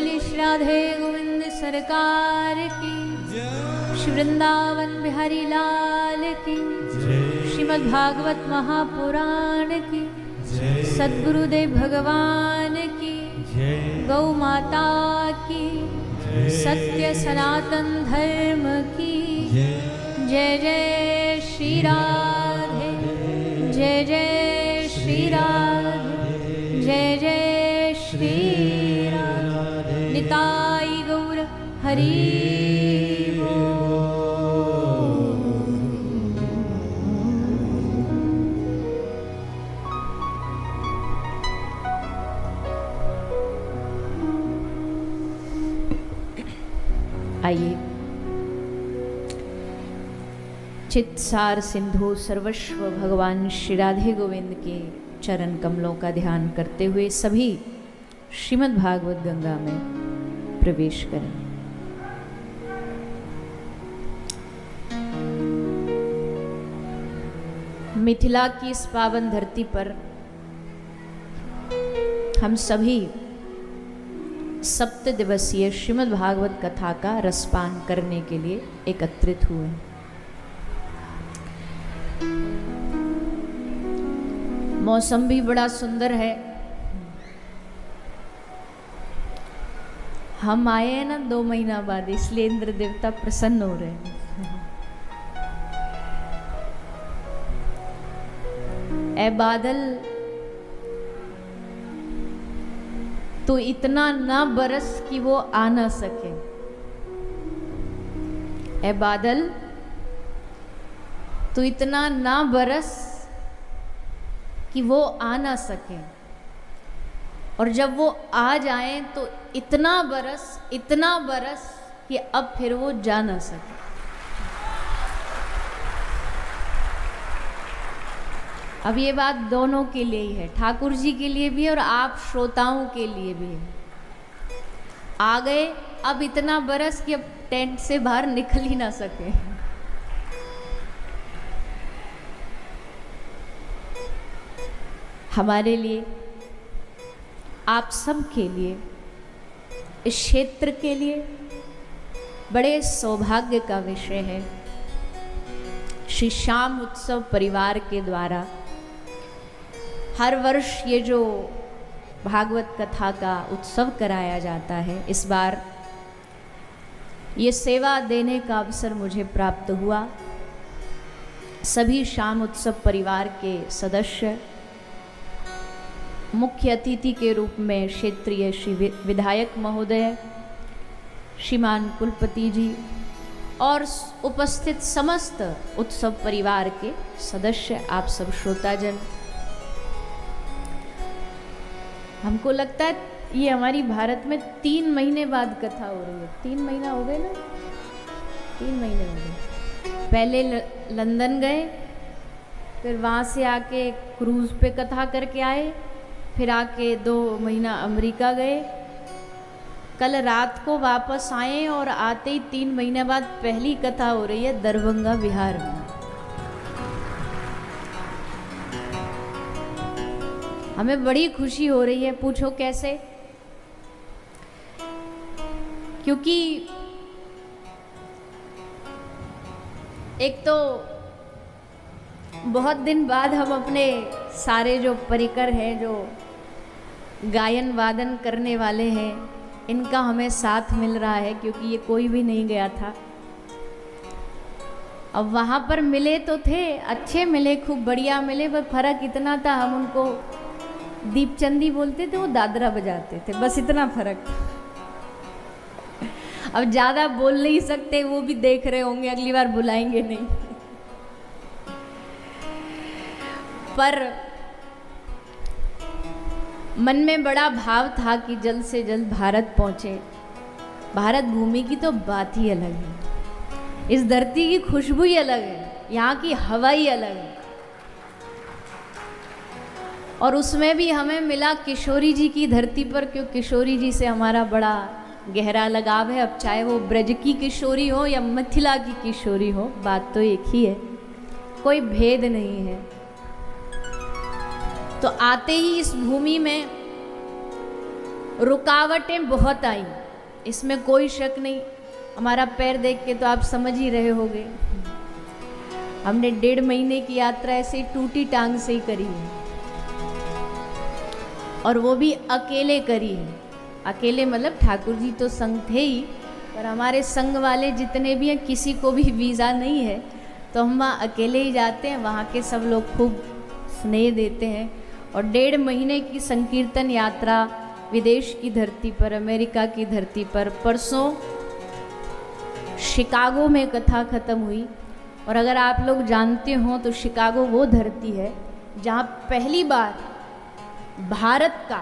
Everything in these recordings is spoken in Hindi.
बोली श्री राधे गोविंद सरकार की, श्री वृंदावन बिहारी लाल की, श्रीमद् भागवत महापुराण की, सद्गुरुदेव भगवान की, गौ माता की, सत्य सनातन धर्म की जय जय श्री राधे, जय जय श्री राधे, जय जय श्री राधे। निताई गौर हरि आइए चित्सार सिंधु सर्वस्व भगवान श्री राधे गोविंद के चरण कमलों का ध्यान करते हुए सभी श्रीमद् भागवत गंगा में प्रवेश करें। मिथिला की इस पावन धरती पर हम सभी सप्त दिवसीय श्रीमद् भागवत कथा का रसपान करने के लिए एकत्रित हुए। मौसम भी बड़ा सुंदर है। हम आए हैं ना 2 महीना बाद, इसलिए इंद्र देवता प्रसन्न हो रहे हैं। ऐ बादल तो इतना ना बरस कि वो आ ना सके। ऐ बादल तो इतना ना बरस कि वो आ ना सके, और जब वो आ जाएं तो इतना बरस कि अब फिर वो जा ना सके। अब ये बात दोनों के लिए ही है, ठाकुर जी के लिए भी और आप श्रोताओं के लिए भी है। आ गए अब इतना बरस कि अब टेंट से बाहर निकल ही ना सके। हमारे लिए, आप सब के लिए, इस क्षेत्र के लिए बड़े सौभाग्य का विषय है। श्री श्याम उत्सव परिवार के द्वारा हर वर्ष ये जो भागवत कथा का उत्सव कराया जाता है, इस बार ये सेवा देने का अवसर मुझे प्राप्त हुआ। सभी श्याम उत्सव परिवार के सदस्य, मुख्य अतिथि के रूप में क्षेत्रीय श्री विधायक महोदय, श्रीमान कुलपति जी और उपस्थित समस्त उत्सव परिवार के सदस्य, आप सब श्रोताजन, हमको लगता है ये हमारी भारत में 3 महीने बाद कथा हो रही है। 3 महीना हो गए ना, 3 महीने हो गए। पहले लंदन गए, फिर वहाँ से आके क्रूज़ पे कथा करके आए, फिर आके 2 महीना अमेरिका गए, कल रात को वापस आए और आते ही 3 महीने बाद पहली कथा हो रही है दरभंगा बिहार में। हमें बड़ी खुशी हो रही है। पूछो कैसे? क्योंकि एक तो बहुत दिन बाद हम अपने सारे जो परिकर हैं, जो गायन वादन करने वाले हैं, इनका हमें साथ मिल रहा है, क्योंकि ये कोई भी नहीं गया था। अब वहाँ पर मिले तो थे, अच्छे मिले, खूब बढ़िया मिले, पर फर्क इतना था, हम उनको दीपचंदी बोलते थे, वो दादरा बजाते थे, बस इतना फर्क था। अब ज़्यादा बोल नहीं सकते, वो भी देख रहे होंगे, अगली बार बुलाएंगे नहीं। पर मन में बड़ा भाव था कि जल्द से जल्द भारत पहुँचे। भारत भूमि की तो बात ही अलग है, इस धरती की खुशबू ही अलग है, यहाँ की हवा ही अलग है। और उसमें भी हमें मिला किशोरी जी की धरती पर, क्यों किशोरी जी से हमारा बड़ा गहरा लगाव है। अब चाहे वो ब्रज की किशोरी हो या मिथिला की किशोरी हो, बात तो एक ही है, कोई भेद नहीं है। तो आते ही इस भूमि में रुकावटें बहुत आई, इसमें कोई शक नहीं। हमारा पैर देख के तो आप समझ ही रहे होंगे। हमने 1.5 महीने की यात्रा ऐसे टूटी टांग से ही करी है, और वो भी अकेले करी है। अकेले मतलब ठाकुर जी तो संग थे ही, पर हमारे संग वाले जितने भी हैं किसी को भी वीज़ा नहीं है, तो हम वहाँ अकेले ही जाते हैं। वहाँ के सब लोग खूब स्नेह देते हैं। और 1.5 महीने की संकीर्तन यात्रा विदेश की धरती पर, अमेरिका की धरती पर, परसों शिकागो में कथा खत्म हुई। और अगर आप लोग जानते हो तो शिकागो वो धरती है जहाँ पहली बार भारत का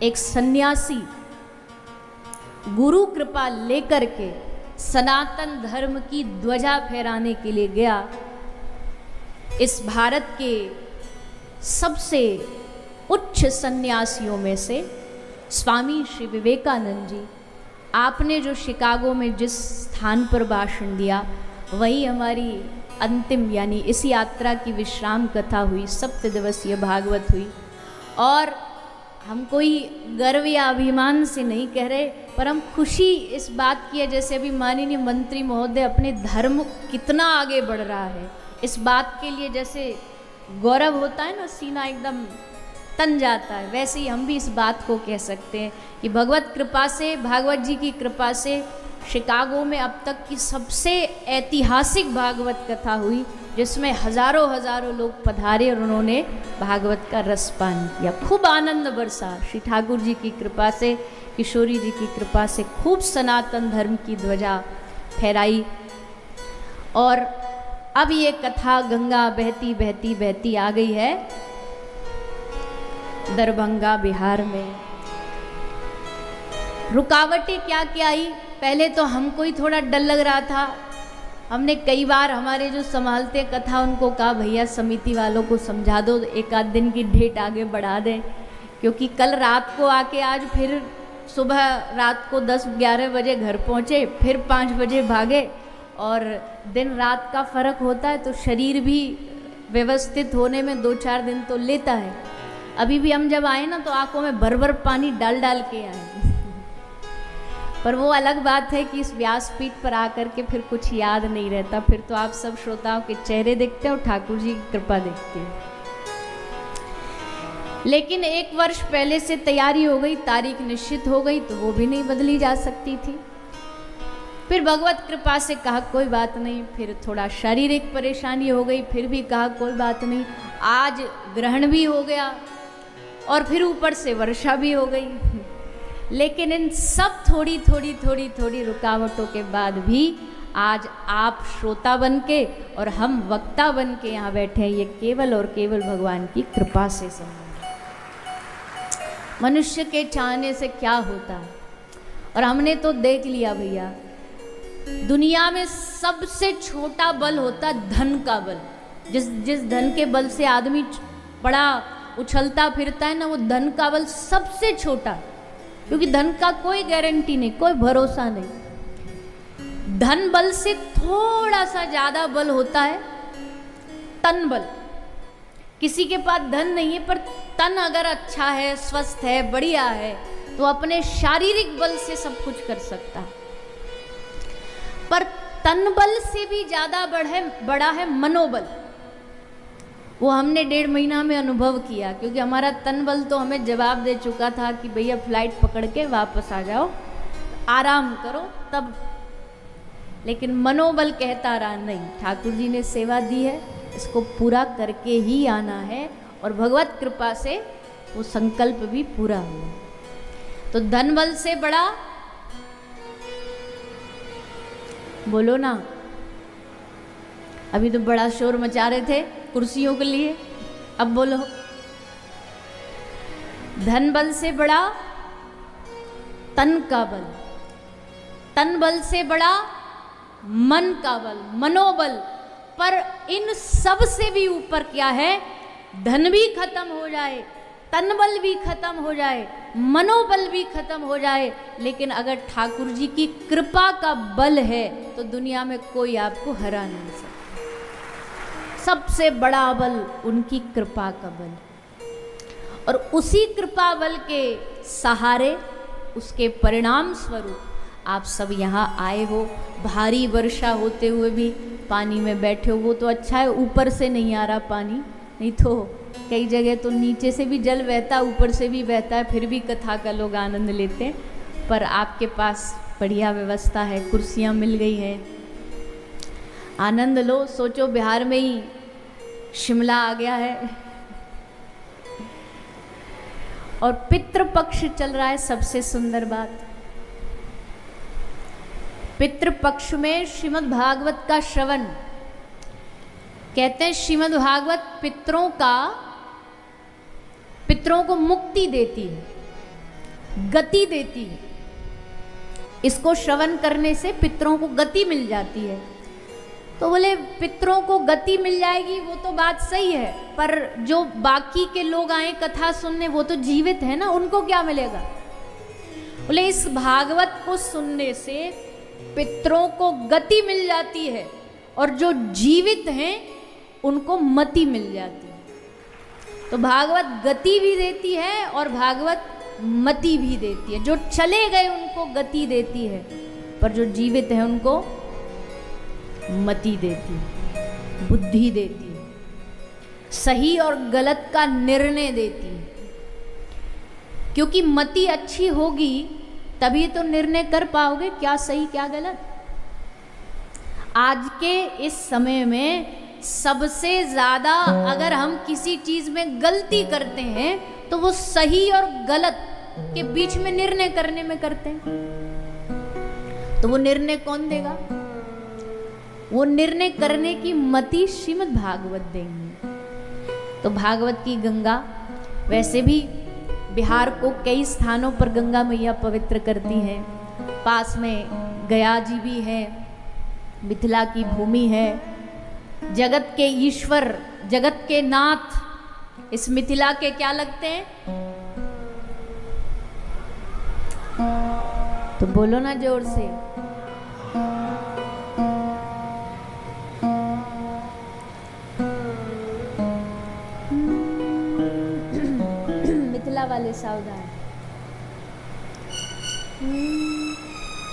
एक सन्यासी गुरु कृपा लेकर के सनातन धर्म की ध्वजा फहराने के लिए गया। इस भारत के सबसे उच्च सन्यासियों में से स्वामी श्री विवेकानंद जी, आपने जो शिकागो में जिस स्थान पर भाषण दिया, वही हमारी अंतिम यानी इस यात्रा की विश्राम कथा हुई, 7 दिवसीय भागवत हुई। और हम कोई गर्व या अभिमान से नहीं कह रहे, पर हम खुशी इस बात की है, जैसे अभी माननीय मंत्री महोदय अपने धर्म कितना आगे बढ़ रहा है, इस बात के लिए जैसे गौरव होता है ना, सीना एकदम तन जाता है, वैसे ही हम भी इस बात को कह सकते हैं कि भगवत कृपा से, भागवत जी की कृपा से शिकागो में अब तक की सबसे ऐतिहासिक भागवत कथा हुई, जिसमें हजारों हजारों लोग पधारे और उन्होंने भागवत का रसपान किया। खूब आनंद बरसा श्री ठाकुर जी की कृपा से, किशोरी जी की कृपा से खूब सनातन धर्म की ध्वजा फहराई। और अब ये कथा गंगा बहती बहती बहती आ गई है दरभंगा बिहार में। रुकावटें क्या क्या आई, पहले तो हमको ही थोड़ा डर लग रहा था। हमने कई बार हमारे जो संभालते कथा उनको कहा, भैया समिति वालों को समझा दो, एक आध दिन की डेट आगे बढ़ा दें, क्योंकि कल रात को आके आज फिर सुबह रात को 10-11 बजे घर पहुँचे, फिर 5 बजे भागे, और दिन रात का फ़र्क होता है तो शरीर भी व्यवस्थित होने में 2-4 दिन तो लेता है। अभी भी हम जब आए ना तो आंखों में भर भर पानी डाल डाल के आए। पर वो अलग बात है कि इस व्यासपीठ पर आकर के फिर कुछ याद नहीं रहता, फिर तो आप सब श्रोताओं के चेहरे देखते हैं और ठाकुर जी की कृपा देखते हैं। लेकिन 1 वर्ष पहले से तैयारी हो गई, तारीख निश्चित हो गई, तो वो भी नहीं बदली जा सकती थी। फिर भगवत कृपा से कहा कोई बात नहीं, फिर थोड़ा शारीरिक परेशानी हो गई, फिर भी कहा कोई बात नहीं। आज ग्रहण भी हो गया और फिर ऊपर से वर्षा भी हो गई। लेकिन इन सब थोड़ी थोड़ी थोड़ी थोड़ी रुकावटों के बाद भी आज आप श्रोता बन के और हम वक्ता बन के यहाँ बैठे हैं, ये केवल और केवल भगवान की कृपा से संभव है। मनुष्य के चाहने से क्या होता है, और हमने तो देख लिया भैया, दुनिया में सबसे छोटा बल होता है धन का बल। जिस धन के बल से आदमी बड़ा उछलता फिरता है ना, वो धन का बल सबसे छोटा, क्योंकि धन का कोई गारंटी नहीं, कोई भरोसा नहीं। धन बल से थोड़ा सा ज्यादा बल होता है तन बल। किसी के पास धन नहीं है पर तन अगर अच्छा है, स्वस्थ है, बढ़िया है, तो अपने शारीरिक बल से सब कुछ कर सकता है। पर तन बल से भी ज्यादा बड़ा है मनोबल। वो हमने 1.5 महीना में अनुभव किया, क्योंकि हमारा तन बल तो हमें जवाब दे चुका था कि भैया फ्लाइट पकड़ के वापस आ जाओ, आराम करो तब। लेकिन मनोबल कहता रहा नहीं, ठाकुर जी ने सेवा दी है, इसको पूरा करके ही आना है, और भगवत कृपा से वो संकल्प भी पूरा हुआ। तो धन बल से बड़ा, बोलो ना, अभी तो बड़ा शोर मचा रहे थे कुर्सियों के लिए, अब बोलो। धन बल से बड़ा तन का बल, तन बल से बड़ा मन का बल, मनोबल। पर इन सब से भी ऊपर क्या है, धन भी खत्म हो जाए, तन बल भी खत्म हो जाए, मनोबल भी खत्म हो जाए, लेकिन अगर ठाकुर जी की कृपा का बल है तो दुनिया में कोई आपको हरा नहीं सकता। सबसे बड़ा बल उनकी कृपा का बल, और उसी कृपा बल के सहारे उसके परिणाम स्वरूप आप सब यहाँ आए हो। भारी वर्षा होते हुए भी पानी में बैठे हो, वो तो अच्छा है, ऊपर से नहीं आ रहा पानी, नहीं तो कई जगह तो नीचे से भी जल बहता, ऊपर से भी बहता है, फिर भी कथा का लोग आनंद लेते हैं। पर आपके पास बढ़िया व्यवस्था है, कुर्सियाँ मिल गई हैं, आनंद लो। सोचो बिहार में ही शिमला आ गया है और पितृपक्ष चल रहा है। सबसे सुंदर बात, पितृपक्ष में श्रीमद् भागवत का श्रवण। कहते हैं श्रीमद् भागवत पितरों को मुक्ति देती है, गति देती है। इसको श्रवण करने से पितरों को गति मिल जाती है। तो बोले पितरों को गति मिल जाएगी, वो तो बात सही है, पर जो बाकी के लोग आए कथा सुनने वो तो जीवित है ना, उनको क्या मिलेगा? बोले इस भागवत को सुनने से पितरों को गति मिल जाती है और जो जीवित हैं उनको मति मिल जाती है। तो भागवत गति भी देती है और भागवत मति भी देती है। जो चले गए उनको गति देती है, पर जो जीवित है उनको मति देती है, बुद्धि देती है, सही और गलत का निर्णय देती है। क्योंकि मति अच्छी होगी तभी तो निर्णय कर पाओगे क्या सही क्या गलत। आज के इस समय में सबसे ज़्यादा अगर हम किसी चीज़ में गलती करते हैं तो वो सही और गलत के बीच में निर्णय करने में करते हैं। तो वो निर्णय कौन देगा? वो निर्णय करने की मति श्रीमद् भागवत देंगे। तो भागवत की गंगा, वैसे भी बिहार को कई स्थानों पर गंगा मैया पवित्र करती हैं। पास में गया जी भी है, मिथिला की भूमि है, जगत के ईश्वर, जगत के नाथ इस मिथिला के क्या लगते हैं? तो बोलो ना जोर से। मिथिला वाले सावधान।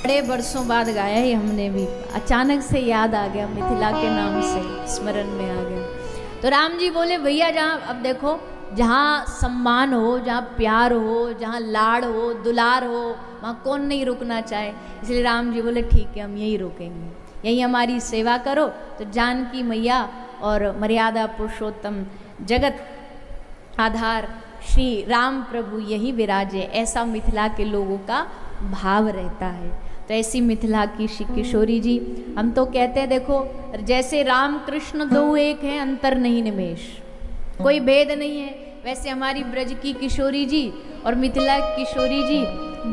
बड़े बरसों बाद गाया है हमने भी, अचानक से याद आ गया, मिथिला के नाम से स्मरण में आ गया। तो राम जी बोले भैया जहाँ, अब देखो जहाँ सम्मान हो, जहाँ प्यार हो, जहाँ लाड़ हो, दुलार हो, वहाँ कौन नहीं रुकना चाहे। इसलिए राम जी बोले ठीक है हम यही रुकेंगे, यही हमारी सेवा करो। तो जानकी मैया और मर्यादा पुरुषोत्तम जगत आधार श्री राम प्रभु यही विराजे, ऐसा मिथिला के लोगों का भाव रहता है। तो ऐसी मिथिला की श्री किशोरी जी, हम तो कहते हैं देखो जैसे राम कृष्ण दो एक हैं, अंतर नहीं निमेष, कोई भेद नहीं है। वैसे हमारी ब्रज की किशोरी जी और मिथिला किशोरी जी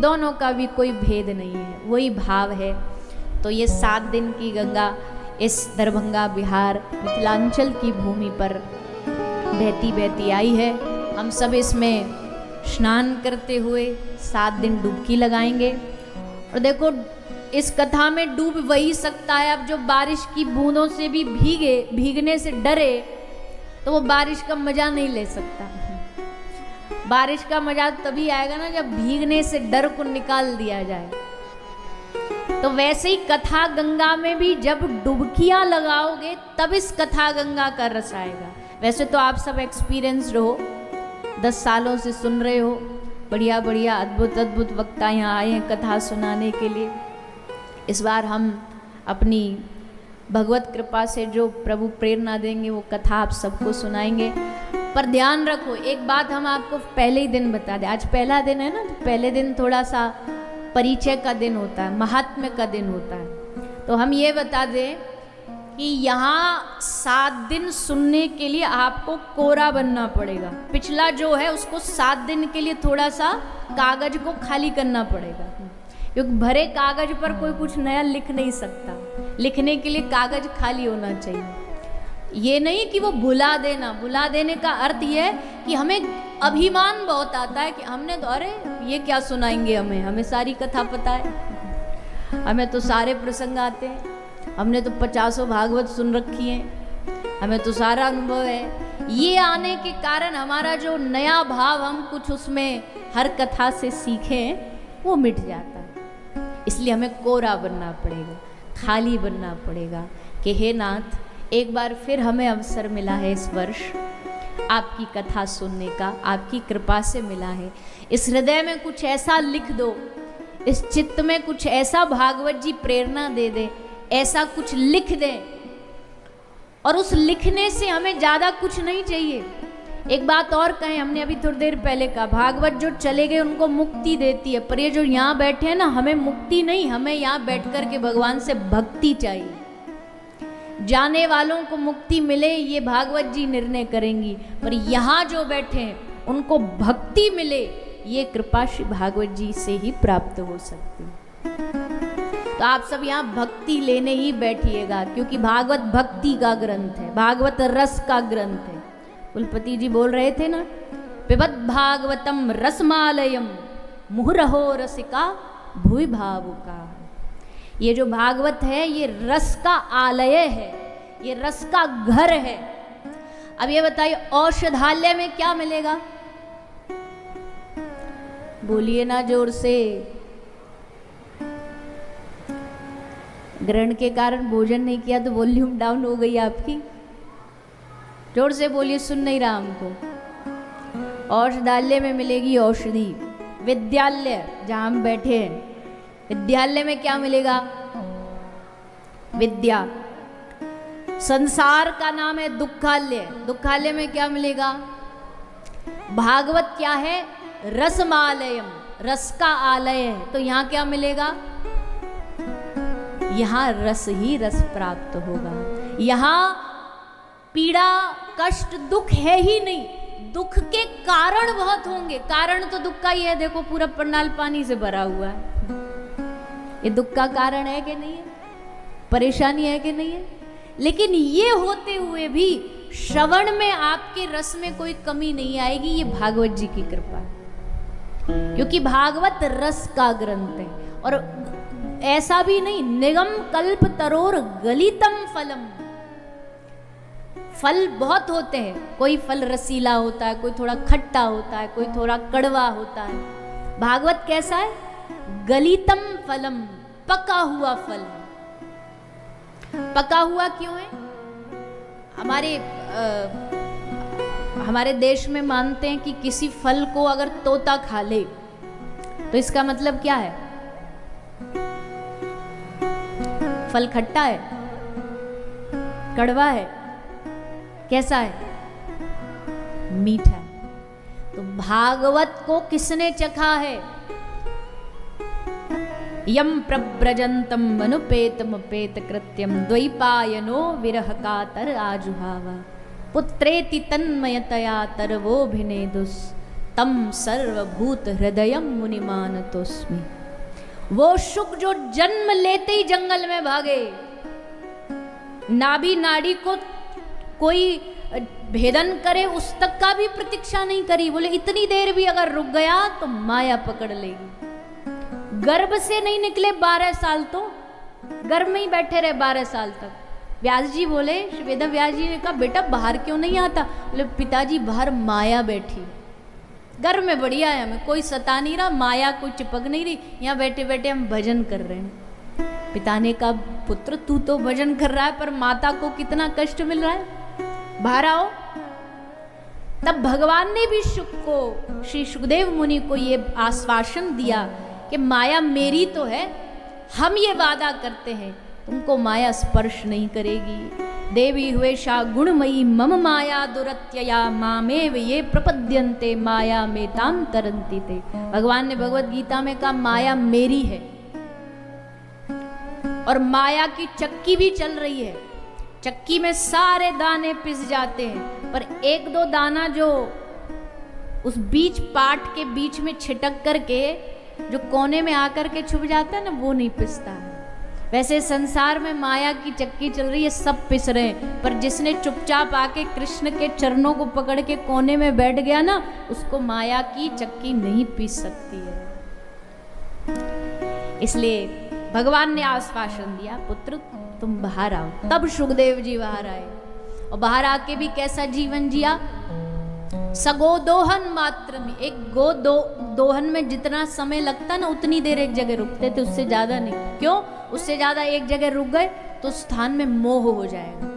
दोनों का भी कोई भेद नहीं है, वही भाव है। तो ये 7 दिन की गंगा इस दरभंगा बिहार मिथिलांचल की भूमि पर बहती बहती आई है। हम सब इसमें स्नान करते हुए 7 दिन डुबकी लगाएंगे। और देखो इस कथा में डूब वही सकता है, अब जो बारिश की बूंदों से भी भीगने से डरे तो वो बारिश का मजा नहीं ले सकता। बारिश का मजा तभी आएगा ना जब भीगने से डर को निकाल दिया जाए। तो वैसे ही कथा गंगा में भी जब डुबकियां लगाओगे तब इस कथा गंगा का रस आएगा। वैसे तो आप सब एक्सपीरियंस्ड हो, 10 सालों से सुन रहे हो, बढ़िया बढ़िया अद्भुत अद्भुत वक्ता यहाँ आए हैं कथा सुनाने के लिए। इस बार हम अपनी भगवत कृपा से जो प्रभु प्रेरणा देंगे वो कथा आप सबको सुनाएंगे। पर ध्यान रखो, एक बात हम आपको पहले ही दिन बता दें, आज पहला दिन है ना, तो पहले दिन थोड़ा सा परिचय का दिन होता है, महात्म्य का दिन होता है। तो हम ये बता दें कि यहाँ 7 दिन सुनने के लिए आपको कोरा बनना पड़ेगा। पिछला जो है उसको 7 दिन के लिए थोड़ा सा कागज को खाली करना पड़ेगा, क्योंकि भरे कागज पर कोई कुछ नया लिख नहीं सकता। लिखने के लिए कागज खाली होना चाहिए। ये नहीं कि वो भुला देना, भुला देने का अर्थ ये है कि हमें अभिमान बहुत आता है कि हमने तो, अरे ये क्या सुनाएंगे, हमें सारी कथा पता है, हमें तो सारे प्रसंग आते हैं, हमने तो 50 भागवत सुन रखी हैं, हमें तो सारा अनुभव है। ये आने के कारण हमारा जो नया भाव हम कुछ उसमें हर कथा से सीखें, वो मिट जाता है। इसलिए हमें कोरा बनना पड़ेगा, खाली बनना पड़ेगा कि हे नाथ, एक बार फिर हमें अवसर मिला है इस वर्ष आपकी कथा सुनने का, आपकी कृपा से मिला है। इस हृदय में कुछ ऐसा लिख दो, इस चित्त में कुछ ऐसा भागवत जी प्रेरणा दे दे, ऐसा कुछ लिख दें। और उस लिखने से हमें ज़्यादा कुछ नहीं चाहिए। एक बात और कहें, हमने अभी थोड़ी देर पहले कहा, भागवत जो चले गए उनको मुक्ति देती है, पर ये जो यहाँ बैठे हैं ना, हमें मुक्ति नहीं, हमें यहाँ बैठ कर के भगवान से भक्ति चाहिए। जाने वालों को मुक्ति मिले ये भागवत जी निर्णय करेंगी, पर यहाँ जो बैठे हैं उनको भक्ति मिले ये कृपा श्री भागवत जी से ही प्राप्त हो सकती है। तो आप सब यहाँ भक्ति लेने ही बैठिएगा, क्योंकि भागवत भक्ति का ग्रंथ है, भागवत रस का ग्रंथ है। कुलपति जी बोल रहे थे ना, पिबत भागवतम रसमालयम मुहुरहो रसिका भुवि भावुका। ये जो भागवत है ये रस का आलय है, ये रस का घर है। अब ये बताइए औषधालय में क्या मिलेगा? बोलिए ना जोर से। ग्रहण के कारण भोजन नहीं किया तो वॉल्यूम डाउन हो गई आपकी। जोर से बोलिए, सुन नहीं रहा हमको। औषधालय में मिलेगी औषधि। विद्यालय जहां हम बैठे हैं, विद्यालय में क्या मिलेगा? विद्या। संसार का नाम है दुखालय, दुखालय में क्या मिलेगा? भागवत क्या है? रसमालयम, रस का आलय है। तो यहाँ क्या मिलेगा? यहाँ रस ही रस प्राप्त होगा। यहाँ पीड़ा कष्ट दुख है ही नहीं, दुख के कारण बहुत होंगे। कारण तो दुख का ही है, देखो पूरा पंडाल पानी से भरा हुआ है। ये दुख का कारण है कि नहीं है? परेशानी है कि नहीं है? लेकिन ये होते हुए भी श्रवण में आपके रस में कोई कमी नहीं आएगी, ये भागवत जी की कृपा है। क्योंकि भागवत रस का ग्रंथ है। और ऐसा भी नहीं, निगम कल्प तरोर गलितम फलम। फल बहुत होते हैं, कोई फल रसीला होता है, कोई थोड़ा खट्टा होता है, कोई थोड़ा कड़वा होता है। भागवत कैसा है? गलितम फलम, पका हुआ फल है। पका हुआ क्यों है? हमारे देश में मानते हैं कि किसी फल को अगर तोता खा ले तो इसका मतलब क्या है? फल खट्टा है, कड़वा है, कैसा है? मीठा है। तो भागवत को किसने चखा है? यम प्रव्रजंतम मनुपेतमपेत कृत्यम द्वैपायनो विरह कातर आजुहावा पुत्रेति तन्मयतया तरवोभिनेदुस तम सर्वभूत हृदयम मुनिमानतोस्मि। वो शुक जो जन्म लेते ही जंगल में भागे, नाभि नाड़ी को कोई भेदन करे उस तक का भी प्रतीक्षा नहीं करी। बोले इतनी देर भी अगर रुक गया तो माया पकड़ लेगी। गर्भ से नहीं निकले 12 साल, तो गर्भ में ही बैठे रहे 12 साल तक। व्यास जी बोले, वेद व्यास जी ने कहा बेटा बाहर क्यों नहीं आता? बोले पिताजी बाहर माया बैठी, गर्भ में बढ़िया है, हमें कोई सता नहीं रहा, माया कोई चिपक नहीं रही, यहाँ बैठे बैठे हम भजन कर रहे हैं। पिता ने कहा पुत्र तू तो भजन कर रहा है पर माता को कितना कष्ट मिल रहा है, बाहर आओ। तब भगवान ने भी शुक को, श्री सुखदेव मुनि को ये आश्वासन दिया कि माया मेरी तो है, हम ये वादा करते हैं तुमको माया स्पर्श नहीं करेगी। देवी हुए शा गुणमयी मम माया दुरत्यया मामेव ये प्रपद्यन्ते माया में ताम तरंती थे। भगवान ने भगवत गीता में कहा माया मेरी है और माया की चक्की भी चल रही है। चक्की में सारे दाने पिस जाते हैं पर एक दो दाना जो उस बीच पाट के बीच में छिटक करके जो कोने में आकर के छुप जाता है ना, वो नहीं पिसता है। वैसे संसार में माया की चक्की चल रही है, सब पिस रहे हैं, पर जिसने चुपचाप आके कृष्ण के चरणों को पकड़ के कोने में बैठ गया ना, उसको माया की चक्की नहीं पीस सकती है। इसलिए भगवान ने आश्वासन दिया पुत्र तुम बाहर आओ। तब सुखदेव जी बाहर आए और बाहर आके भी कैसा जीवन जिया? सगोदोहन मात्र में, एक दोहन में जितना समय लगता ना उतनी देर एक जगह रुकते थे, उससे ज्यादा नहीं। क्यों? उससे ज्यादा एक जगह रुक गए तो स्थान में मोह हो जाएगा।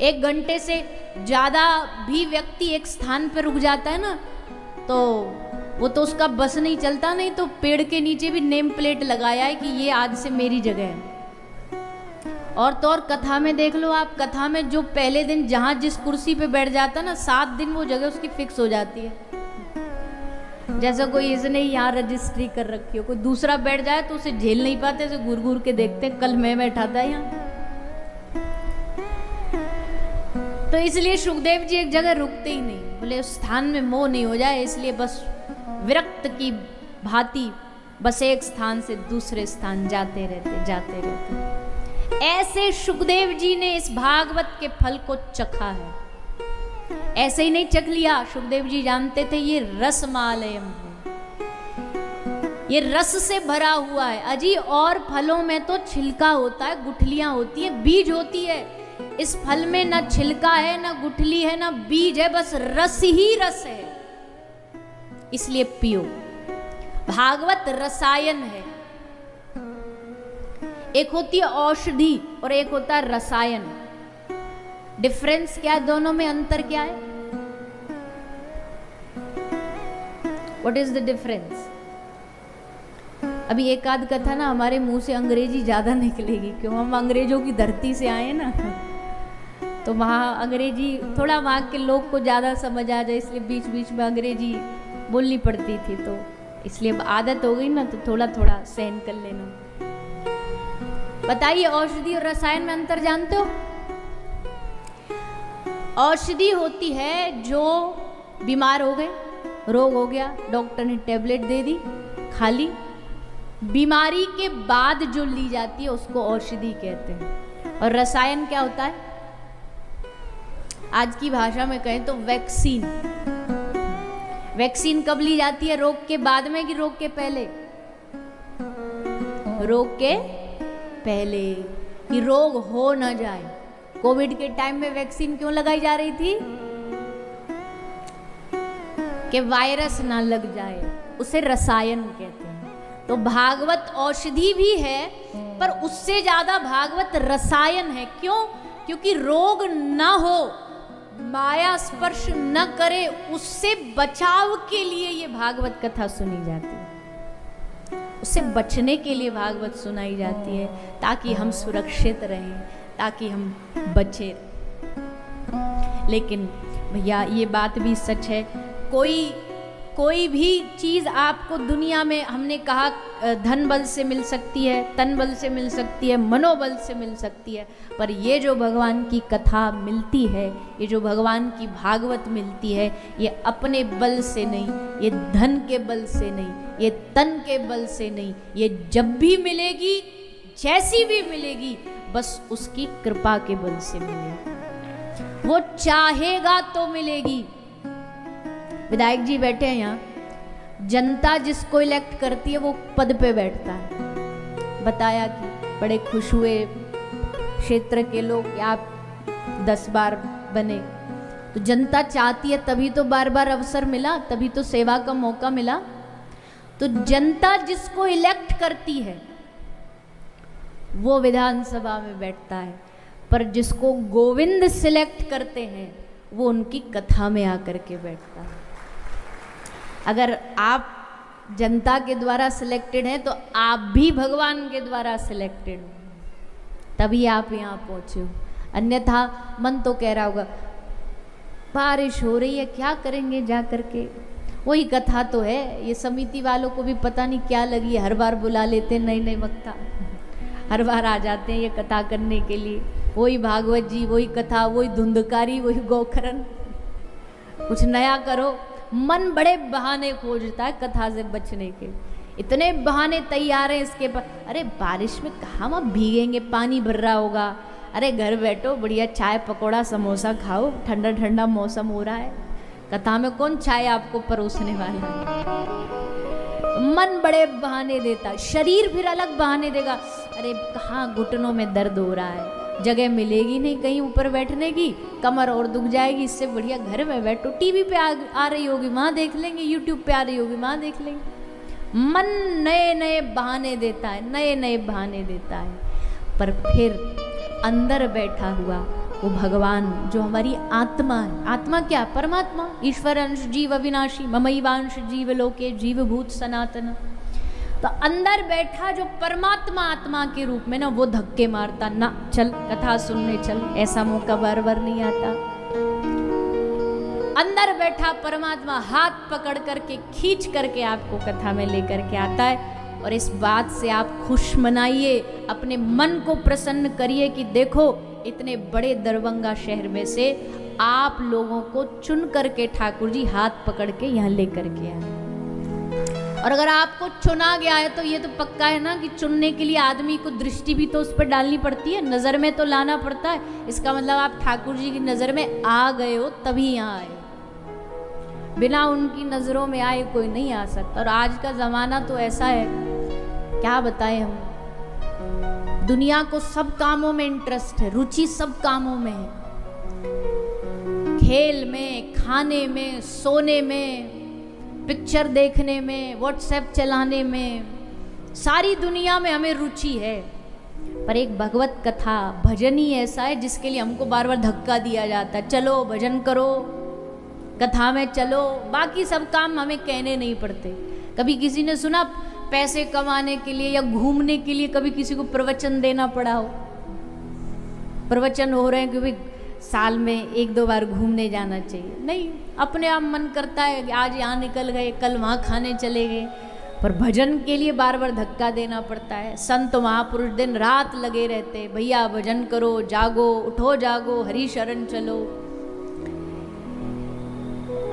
1 घंटे से ज्यादा भी व्यक्ति एक स्थान पर रुक जाता है ना, तो वो तो उसका बस नहीं चलता। नहीं तो पेड़ के नीचे भी नेम प्लेट लगाया है कि ये आज से मेरी जगह है। और तो और कथा में देख लो आप, कथा में जो पहले दिन जहां जिस कुर्सी पे बैठ जाता ना, 7 दिन वो जगह उसकी फिक्स हो जाती है। जैसा कोई इसने यहाँ रजिस्ट्री कर रखी हो, कोई दूसरा बैठ जाए तो उसे झेल नहीं पाते, उसे घूर घूर के देखते कल मैं बैठा था यहाँ। तो इसलिए सुखदेव जी एक जगह रुकते ही नहीं, बोले उस स्थान में मोह नहीं हो जाए, इसलिए बस विरक्त की भांति बस एक स्थान से दूसरे स्थान जाते रहते। ऐसे सुखदेव जी ने इस भागवत के फल को चखा है। ऐसे ही नहीं चख लिया, सुखदेव जी जानते थे ये रसमालयम है, ये रस से भरा हुआ है। अजी और फलों में तो छिलका होता है, गुठलियां होती है, बीज होती है। इस फल में ना छिलका है, ना गुठली है, ना बीज है, बस रस ही रस है, इसलिए पियो। भागवत रसायन है। एक होती है औषधि और एक होता है रसायन। डिफरेंस क्या है दोनों में, अंतर क्या है? What is the difference? अभी एक आध कथा ना हमारे मुंह से अंग्रेजी ज्यादा निकलेगी, क्यों? हम अंग्रेजों की धरती से आए ना, तो वहाँ अंग्रेजी थोड़ा वहाँ के लोग को ज्यादा समझ आ जाए, इसलिए बीच बीच में अंग्रेजी बोलनी पड़ती थी। तो इसलिए अब आदत हो गई ना, तो थोड़ा थोड़ा सहन कर लेना। बताइए, औषधि और रसायन में अंतर जानते हो? औषधि होती है जो बीमार हो गए, रोग हो गया, डॉक्टर ने टेबलेट दे दी, खा ली। बीमारी के बाद जो ली जाती है उसको औषधि कहते हैं। और रसायन क्या होता है? आज की भाषा में कहें तो वैक्सीन। वैक्सीन कब ली जाती है? रोग के बाद में कि रोग के पहले? रोग के पहले, कि रोग हो न जाए। कोविड के टाइम में वैक्सीन क्यों लगाई जा रही थी? कि वायरस ना लग जाए, उसे रसायन कहते हैं। तो भागवत औषधि भी है, पर उससे ज्यादा भागवत रसायन है। क्यों? क्योंकि रोग ना हो, माया स्पर्श न करे, उससे बचाव के लिए ये भागवत कथा सुनी जाती है। उससे बचने के लिए भागवत सुनाई जाती है, ताकि हम सुरक्षित रहें, ताकि हम बचे रहें। लेकिन भैया ये बात भी सच है, कोई भी चीज़ आपको दुनिया में, हमने कहा धन बल से मिल सकती है, तन बल से मिल सकती है, मनोबल से मिल सकती है, पर ये जो भगवान की कथा मिलती है, ये जो भगवान की भागवत मिलती है, ये अपने बल से नहीं, ये धन के बल से नहीं, ये तन के बल से नहीं, ये जब भी मिलेगी, जैसी भी मिलेगी, बस उसकी कृपा के बल से मिलेगी। वो चाहेगा तो मिलेगी। विधायक जी बैठे हैं यहाँ, जनता जिसको इलेक्ट करती है वो पद पे बैठता है। बताया कि बड़े खुश हुए क्षेत्र के लोग कि आप 10 बार बने, तो जनता चाहती है, तभी तो बार बार अवसर मिला, तभी तो सेवा का मौका मिला। तो जनता जिसको इलेक्ट करती है वो विधानसभा में बैठता है, पर जिसको गोविंद सिलेक्ट करते हैं वो उनकी कथा में आकर के बैठता है। अगर आप जनता के द्वारा सिलेक्टेड हैं तो आप भी भगवान के द्वारा सिलेक्टेड हो, तभी आप यहाँ पहुँचे हो। अन्यथा मन तो कह रहा होगा बारिश हो रही है, क्या करेंगे जा करके। वही कथा तो है, ये समिति वालों को भी पता नहीं क्या लगी, हर बार बुला लेते नए नए वक्ता, हर बार आ जाते हैं ये कथा करने के लिए। वही भागवत जी, वही कथा, वही धुंधकारी, वही गोखरन, कुछ नया करो। मन बड़े बहाने खोजता है कथा से बचने के, इतने बहाने तैयार हैं इसके पास। अरे बारिश में कहाँ हम भीगेंगे, पानी भर रहा होगा, अरे घर बैठो बढ़िया चाय पकौड़ा समोसा खाओ, ठंडा ठंडा मौसम हो रहा है, कथा में कौन चाय आपको परोसने वाला है। मन बड़े बहाने देता, शरीर फिर अलग बहाने देगा। अरे कहाँ घुटनों में दर्द हो रहा है, जगह मिलेगी नहीं कहीं ऊपर बैठने की, कमर और दुख जाएगी। इससे बढ़िया घर में बैठो, टीवी पे आ रही होगी वहाँ देख लेंगे, यूट्यूब पे आ रही होगी वहाँ देख लेंगे। मन नए नए बहाने देता है, नए नए बहाने देता है, पर फिर अंदर बैठा हुआ वो भगवान जो हमारी आत्मा है, आत्मा क्या? परमात्मा, ईश्वर अंश जीव अविनाशी, ममैवांश जीव लोके जीवभूत सनातन। तो अंदर बैठा जो परमात्मा आत्मा के रूप में ना, वो धक्के मारता, ना चल कथा सुनने चल, ऐसा मौका बार बार नहीं आता। अंदर बैठा परमात्मा हाथ पकड़ करके खींच करके आपको कथा में लेकर के आता है। और इस बात से आप खुश मनाइए, अपने मन को प्रसन्न करिए कि देखो इतने बड़े दरभंगा शहर में से आप लोगों को चुन करके ठाकुर जी हाथ पकड़ के यहाँ लेकर के आए। और अगर आपको चुना गया है तो ये तो पक्का है ना कि चुनने के लिए आदमी को दृष्टि भी तो उस पर डालनी पड़ती है, नज़र में तो लाना पड़ता है। इसका मतलब आप ठाकुर जी की नज़र में आ गए हो तभी यहाँ आए, बिना उनकी नज़रों में आए कोई नहीं आ सकता। और आज का ज़माना तो ऐसा है, क्या बताएं हम, दुनिया को सब कामों में इंटरेस्ट है, रुचि सब कामों में है, खेल में, खाने में, सोने में, पिक्चर देखने में, व्हाट्सएप चलाने में, सारी दुनिया में हमें रुचि है। पर एक भगवत कथा, भजन ही ऐसा है जिसके लिए हमको बार बार धक्का दिया जाता है, चलो भजन करो, कथा में चलो, बाकी सब काम हमें कहने नहीं पड़ते। कभी किसी ने सुना पैसे कमाने के लिए या घूमने के लिए कभी किसी को प्रवचन देना पड़ा हो? प्रवचन हो रहे हैं कि भाई साल में 1-2 बार घूमने जाना चाहिए, नहीं, अपने आप मन करता है आज यहाँ निकल गए, कल वहाँ खाने चले गए। पर भजन के लिए बार बार धक्का देना पड़ता है। संत महापुरुष दिन रात लगे रहते, भैया भजन करो, जागो, उठो जागो, हरि शरण चलो।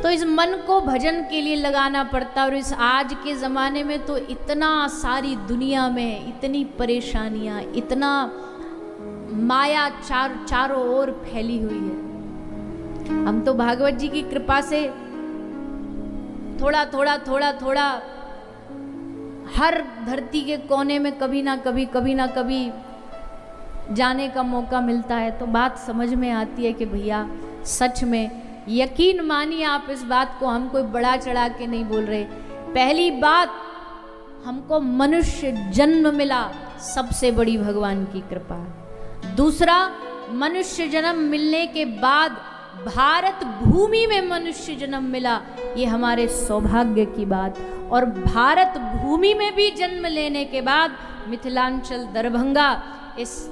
तो इस मन को भजन के लिए लगाना पड़ता है। और इस आज के ज़माने में तो इतना सारी दुनिया में इतनी परेशानियाँ, इतना माया चारों ओर फैली हुई है। हम तो भागवत जी की कृपा से थोड़ा थोड़ा हर धरती के कोने में कभी ना कभी जाने का मौका मिलता है, तो बात समझ में आती है कि भैया सच में यकीन मानिए आप इस बात को, हम कोई बड़ा चढ़ा के नहीं बोल रहे। पहली बात, हमको मनुष्य जन्म मिला, सबसे बड़ी भगवान की कृपा है। दूसरा, मनुष्य जन्म मिलने के बाद भारत भूमि में मनुष्य जन्म मिला, ये हमारे सौभाग्य की बात। और भारत भूमि में भी जन्म लेने के बाद मिथिलांचल दरभंगा इस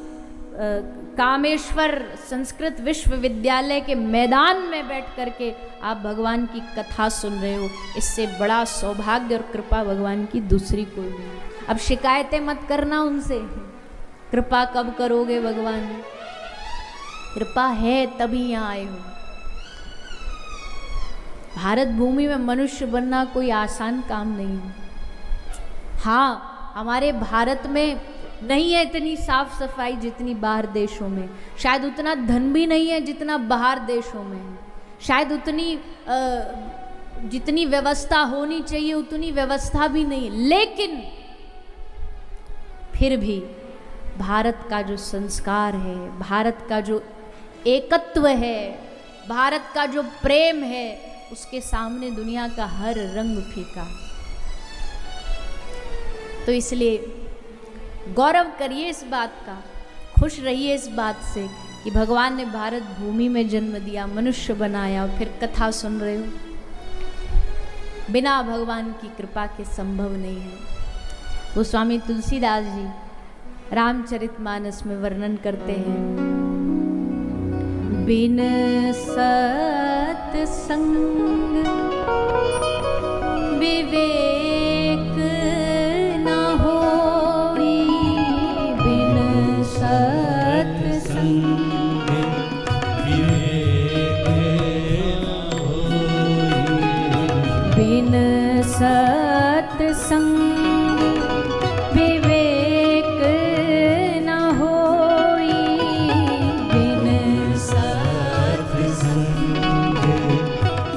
कामेश्वर संस्कृत विश्वविद्यालय के मैदान में बैठ करके आप भगवान की कथा सुन रहे हो, इससे बड़ा सौभाग्य और कृपा भगवान की दूसरी कोई नहीं। अब शिकायतें मत करना उनसे, कृपा कब करोगे भगवान, कृपा है तभी यहाँ आए हो। भारत भूमि में मनुष्य बनना कोई आसान काम नहीं है। हाँ, हमारे भारत में नहीं है इतनी साफ सफाई जितनी बाहर देशों में, शायद उतना धन भी नहीं है जितना बाहर देशों में है, शायद उतनी जितनी व्यवस्था होनी चाहिए उतनी व्यवस्था भी नहीं, लेकिन फिर भी भारत का जो संस्कार है, भारत का जो एकत्व है, भारत का जो प्रेम है, उसके सामने दुनिया का हर रंग फीका। तो इसलिए गौरव करिए इस बात का, खुश रहिए इस बात से कि भगवान ने भारत भूमि में जन्म दिया, मनुष्य बनाया और फिर कथा सुन रहे हो। बिना भगवान की कृपा के संभव नहीं है। वो स्वामी तुलसीदास जी रामचरितमानस में वर्णन करते हैं, बिन सत्संग विवेक न होई, बिन सत्संग विवेक न होई, बिन सत्संग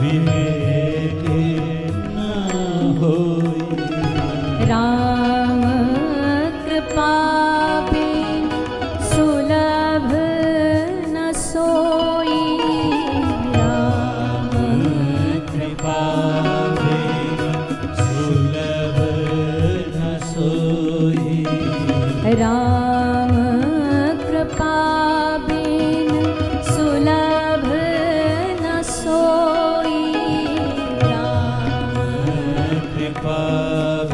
विवेक न हो। सोई। राम कृपा बिन सुलभ न सोई। राम कृपा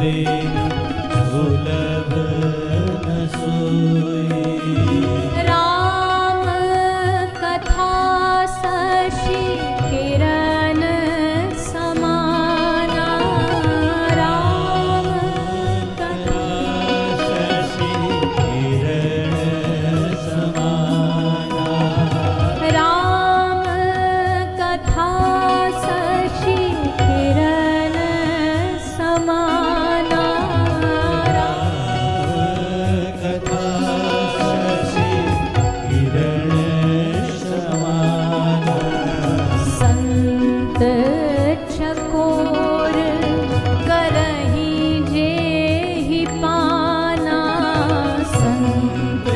बिन सुलभ न सोई। राम कथा शशि किरण समाना। राम कथा शशि किरण समाना। राम कथा शशि किरण समाना। कथा शशि किरण समाना। संत चकोर करहि जेहि पाना। संत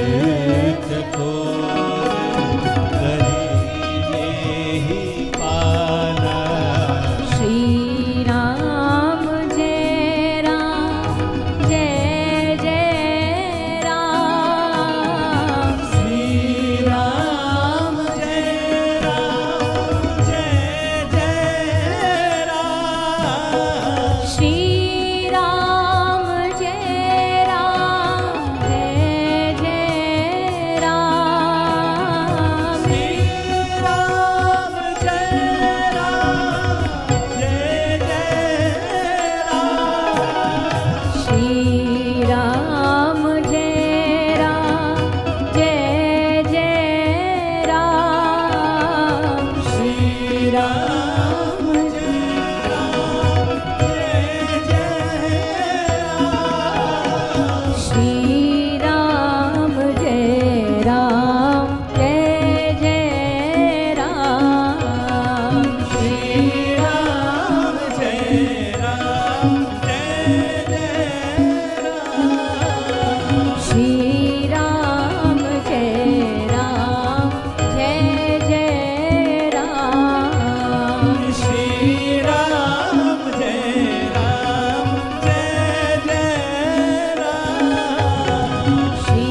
चकोर करि जेहि पाना। श्री राम जय राम जय जय राम। श्री राम जय राम जय जय राम। श्री राम जय राम जय जय राम। श्री राम जय राम जय जय राम। श्री राम जय राम जय जय राम। श्री राम जय राम जय जय राम। श्री राम जय राम जय जय राम। श्री राम जय राम जय जय राम। श्री राम जय राम जय जय राम। श्री राम जय राम जय जय राम। श्री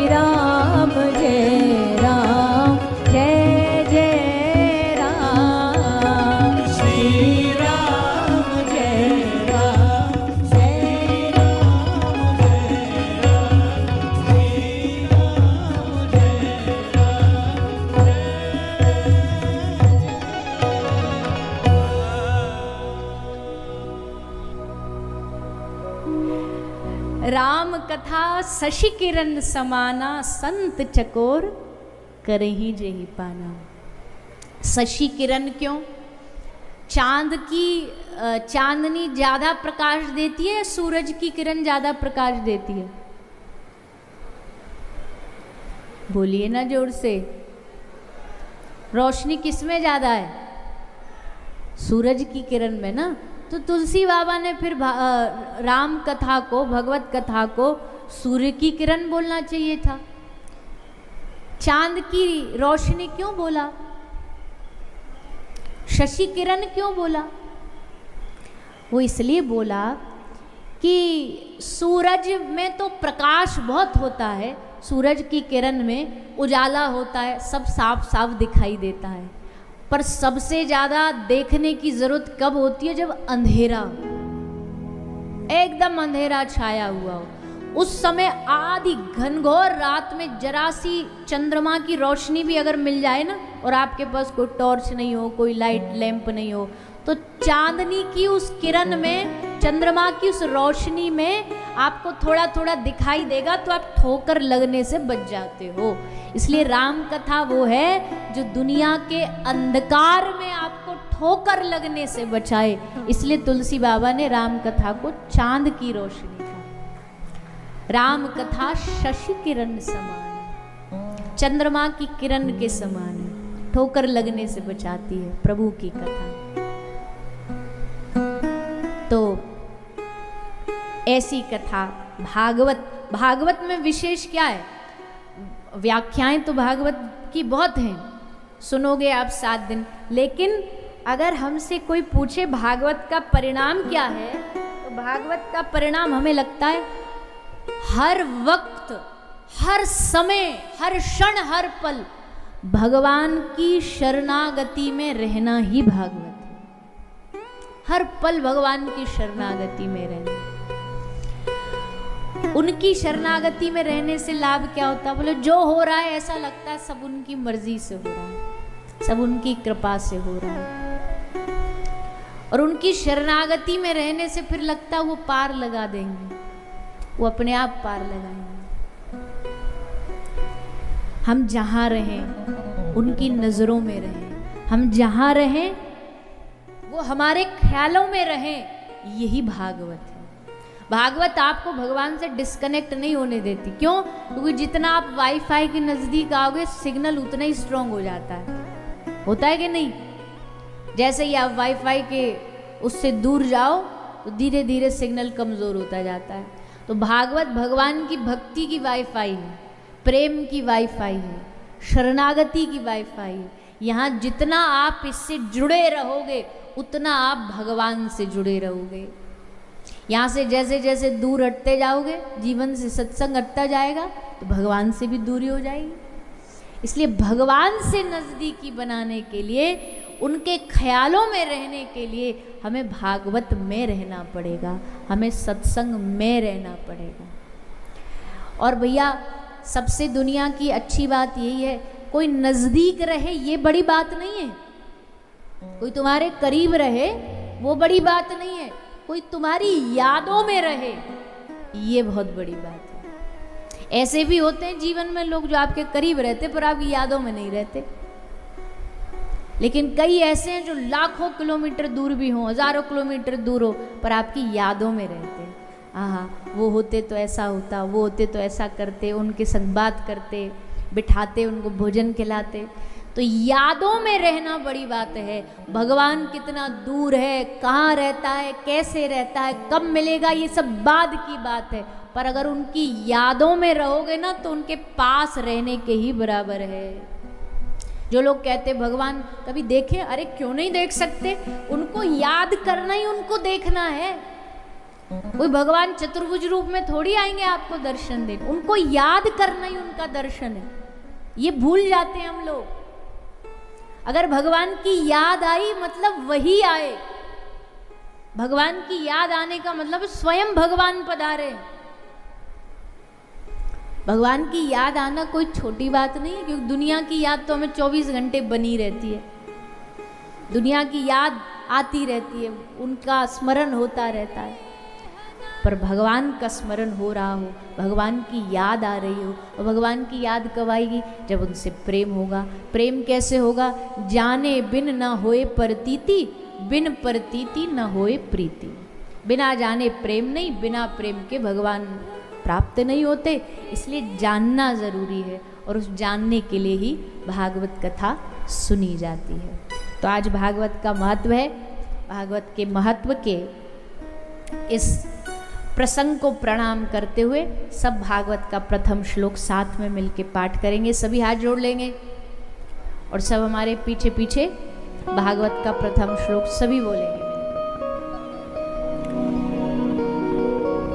राम जय राम जय जय राम। श्री राम जय राम जय राम जय राम। श्री राम जय राम कथा शशि किरण समाना। संत चकोर करहि जेहि पाना। शशि किरण क्यों? चांद की चांदनी ज्यादा प्रकाश देती है, सूरज की किरण ज्यादा प्रकाश देती है? बोलिए ना जोर से। रोशनी किसमें ज्यादा है? सूरज की किरण में ना। तो तुलसी बाबा ने फिर राम कथा को, भगवत कथा को सूर्य की किरण बोलना चाहिए था। चांद की रोशनी क्यों बोला? शशि किरण क्यों बोला? वो इसलिए बोला कि सूरज में तो प्रकाश बहुत होता है, सूरज की किरण में उजाला होता है, सब साफ साफ दिखाई देता है। पर सबसे ज़्यादा देखने की ज़रूरत कब होती है? जब अंधेरा, एकदम अंधेरा छाया हुआ हो। उस समय आधी घनघोर रात में जरा सी चंद्रमा की रोशनी भी अगर मिल जाए ना, और आपके पास कोई टॉर्च नहीं हो, कोई लाइट लैंप नहीं हो, तो चांदनी की उस किरण में, चंद्रमा की उस रोशनी में आपको थोड़ा थोड़ा दिखाई देगा, तो आप ठोकर लगने से बच जाते हो। इसलिए राम कथा वो है जो दुनिया के अंधकार में आपको ठोकर लगने से बचाए। इसलिए तुलसी बाबा ने राम कथा को चांद की रोशनी कहा। राम कथा शशि किरण समान, चंद्रमा की किरण के समान है, ठोकर लगने से बचाती है प्रभु की कथा। तो ऐसी कथा भागवत में विशेष क्या है? व्याख्याएं तो भागवत की बहुत हैं, सुनोगे आप 7 दिन। लेकिन अगर हमसे कोई पूछे भागवत का परिणाम क्या है, तो भागवत का परिणाम हमें लगता है हर वक्त, हर समय, हर क्षण, हर पल भगवान की शरणागति में रहना ही भागवत है। हर पल भगवान की शरणागति में रहना। उनकी शरणागति में रहने से लाभ क्या होता है? बोले जो हो रहा है ऐसा लगता है सब उनकी मर्जी से हो रहा है, सब उनकी कृपा से हो रहा है। और उनकी शरणागति में रहने से फिर लगता है वो पार लगा देंगे, वो अपने आप पार लगाएंगे। हम जहां रहें उनकी नजरों में रहें, हम जहां रहें वो हमारे ख्यालों में रहें, यही भागवत है। भागवत आपको भगवान से डिस्कनेक्ट नहीं होने देती। क्यों? क्योंकि जितना आप वाईफाई के नजदीक आओगे सिग्नल उतना ही स्ट्रांग हो जाता है। होता है कि नहीं? जैसे ही आप वाईफाई के उससे दूर जाओ तो धीरे धीरे सिग्नल कमजोर होता जाता है। तो भागवत भगवान की भक्ति की वाईफाई है, प्रेम की वाईफाई है, शरणागति की वाईफाई है। यहाँ जितना आप इससे जुड़े रहोगे उतना आप भगवान से जुड़े रहोगे। यहाँ से जैसे जैसे दूर हटते जाओगे, जीवन से सत्संग हटता जाएगा, तो भगवान से भी दूरी हो जाएगी। इसलिए भगवान से नज़दीकी बनाने के लिए, उनके ख्यालों में रहने के लिए हमें भागवत में रहना पड़ेगा, हमें सत्संग में रहना पड़ेगा। और भैया सबसे दुनिया की अच्छी बात यही है, कोई नज़दीक रहे ये बड़ी बात नहीं है, कोई तुम्हारे करीब रहे वो बड़ी बात नहीं है, कोई तुम्हारी यादों में रहे ये बहुत बड़ी बात है। ऐसे भी होते हैं जीवन में लोग जो आपके करीब रहते पर आपकी यादों में नहीं रहते, लेकिन कई ऐसे हैं जो लाखों किलोमीटर दूर भी हों, हजारों किलोमीटर दूर हो, पर आपकी यादों में रहते हैं। हाँ, वो होते तो ऐसा होता, वो होते तो ऐसा करते, उनके संग बात करते, बिठाते, उनको भोजन खिलाते। तो यादों में रहना बड़ी बात है। भगवान कितना दूर है, कहाँ रहता है, कैसे रहता है, कब मिलेगा, ये सब बाद की बात है। पर अगर उनकी यादों में रहोगे ना तो उनके पास रहने के ही बराबर है। जो लोग कहते भगवान कभी देखे, अरे क्यों नहीं देख सकते, उनको याद करना ही उनको देखना है। कोई भगवान चतुर्भुज रूप में थोड़ी आएंगे आपको दर्शन देने, उनको याद करना ही उनका दर्शन है। ये भूल जाते हैं हम लोग। अगर भगवान की याद आई मतलब वही आए। भगवान की याद आने का मतलब स्वयं भगवान पधारे। भगवान की याद आना कोई छोटी बात नहीं है, क्योंकि दुनिया की याद तो हमें 24 घंटे बनी रहती है। दुनिया की याद आती रहती है, उनका स्मरण होता रहता है। पर भगवान का स्मरण हो रहा हो, भगवान की याद आ रही हो, और भगवान की याद कब आएगी? जब उनसे प्रेम होगा। प्रेम कैसे होगा? जाने बिन न होए प्रतीति, बिन प्रतीति न होए प्रीति। बिना जाने प्रेम नहीं, बिना प्रेम के भगवान प्राप्त नहीं होते। इसलिए जानना जरूरी है, और उस जानने के लिए ही भागवत कथा सुनी जाती है। तो आज भागवत का महत्व है। भागवत के महत्व के इस प्रसंग को प्रणाम करते हुए सब भागवत का प्रथम श्लोक साथ में मिलके पाठ करेंगे। सभी हाथ जोड़ लेंगे और सब हमारे पीछे पीछे भागवत का प्रथम श्लोक सभी बोलेंगे।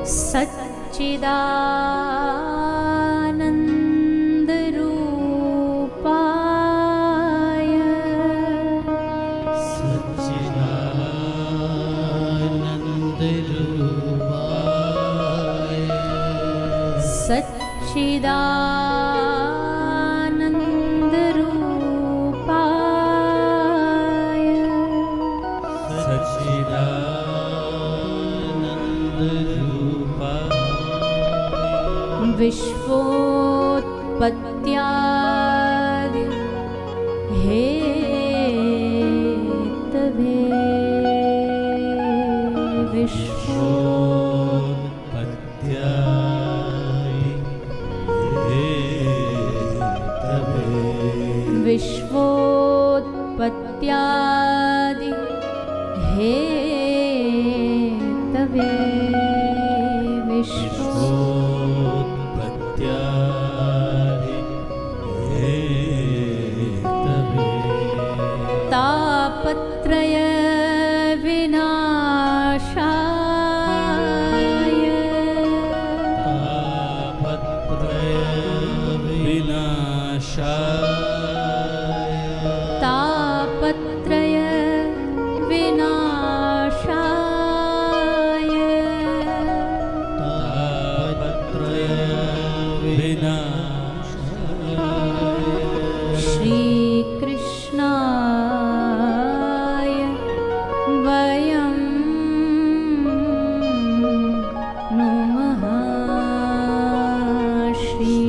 सच्चिदानंद सच्चिदानंद रूपाय, सच्चिदानंद रूपाय, विश्वोत्पत्त्यादि हेतवे, विश्वोत्पत्त्यादि हेतवे, विश्वोत्पत्त्यादि हेतवे, तापत्रय विनाशाय, विनाशाय श्री कृष्णाय वयं नुमः। श्री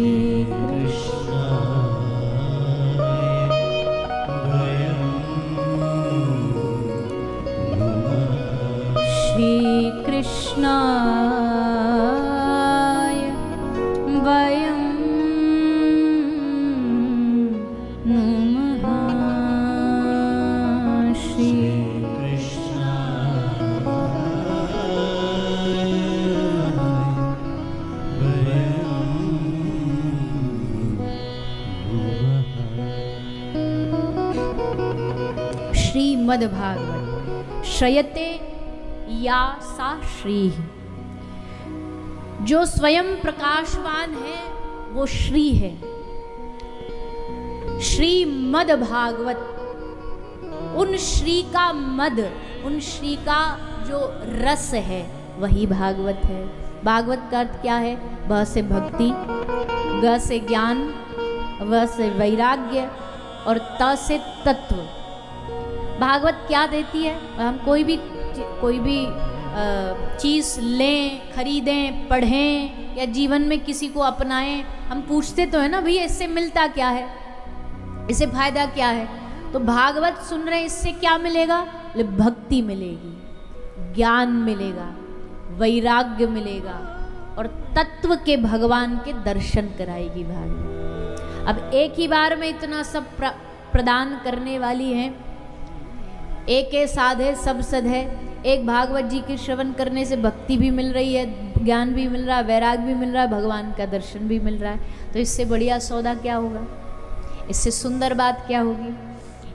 कृष्णाय वयं नुमः। श्री श्रीमद्भागवत श्रयते या सा श्री। जो स्वयं प्रकाशवान है वो श्री है। श्रीमद् भागवत, उन श्री का मद, उन श्री का जो रस है वही भागवत है। भागवत का अर्थ क्या है? भ से भक्ति, ग से ज्ञान, व से वैराग्य और त से तत्व। भागवत क्या देती है? हम कोई भी चीज़ लें, खरीदें, पढ़ें या जीवन में किसी को अपनाएं, हम पूछते तो है ना भैया इससे मिलता क्या है, इससे फायदा क्या है? तो भागवत सुन रहे हैं, इससे क्या मिलेगा? भक्ति मिलेगी, ज्ञान मिलेगा, वैराग्य मिलेगा और तत्व के भगवान के दर्शन कराएगी भागवत। अब एक ही बार में इतना सब प्रदान करने वाली है। एक साधे सब सद है। एक भागवत जी के श्रवण करने से भक्ति भी मिल रही है, ज्ञान भी मिल रहा है, वैराग भी मिल रहा है, भगवान का दर्शन भी मिल रहा है। तो इससे बढ़िया सौदा क्या होगा? इससे सुंदर बात क्या होगी?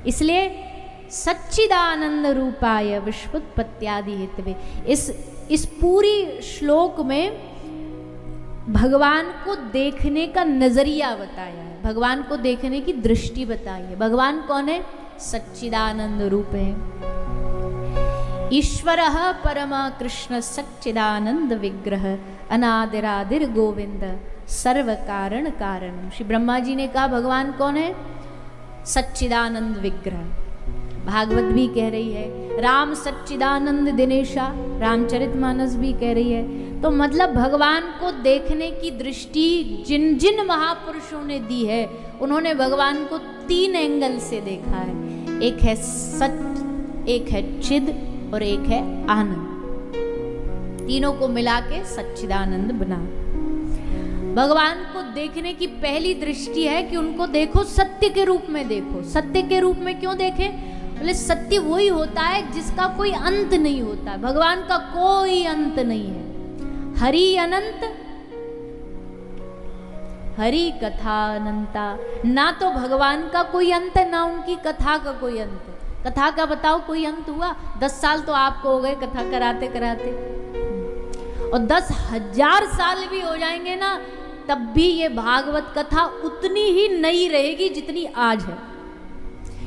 इसलिए सच्चिदानंद रूपाय विश्वोत्पत्त्यादि हेतवे, इस पूरी श्लोक में भगवान को देखने का नजरिया बताया है, भगवान को देखने की दृष्टि बताई है। भगवान कौन है? सच्चिदानंद रूप है। ईश्वरः परमा कृष्ण सच्चिदानंद विग्रह अनादिरादिर गोविंद सर्व कारण कारण। श्री ब्रह्मा जी ने कहा भगवान कौन है? सच्चिदानंद विग्रह। भागवत भी कह रही है, राम सच्चिदानंद दिनेशा, रामचरितमानस भी कह रही है। तो मतलब भगवान को देखने की दृष्टि जिन जिन महापुरुषों ने दी है, उन्होंने भगवान को 3 एंगल से देखा है। एक है सच, एक है चिद और एक है आनंद। तीनों को मिला के सच्चिदानंद बना। भगवान को देखने की पहली दृष्टि है कि उनको देखो, सत्य के रूप में देखो। सत्य के रूप में क्यों देखें? बोले सत्य वही होता है जिसका कोई अंत नहीं होता। भगवान का कोई अंत नहीं है। हरि अनंत, हरि कथा अनंता। ना तो भगवान का कोई अंत है, ना उनकी कथा का कोई अंत है। कथा का बताओ कोई अंत हुआ? 10 साल तो आपको हो गए कथा कराते कराते, और 10,000 साल भी हो जाएंगे ना, तब भी ये भागवत कथा उतनी ही नई रहेगी जितनी आज है।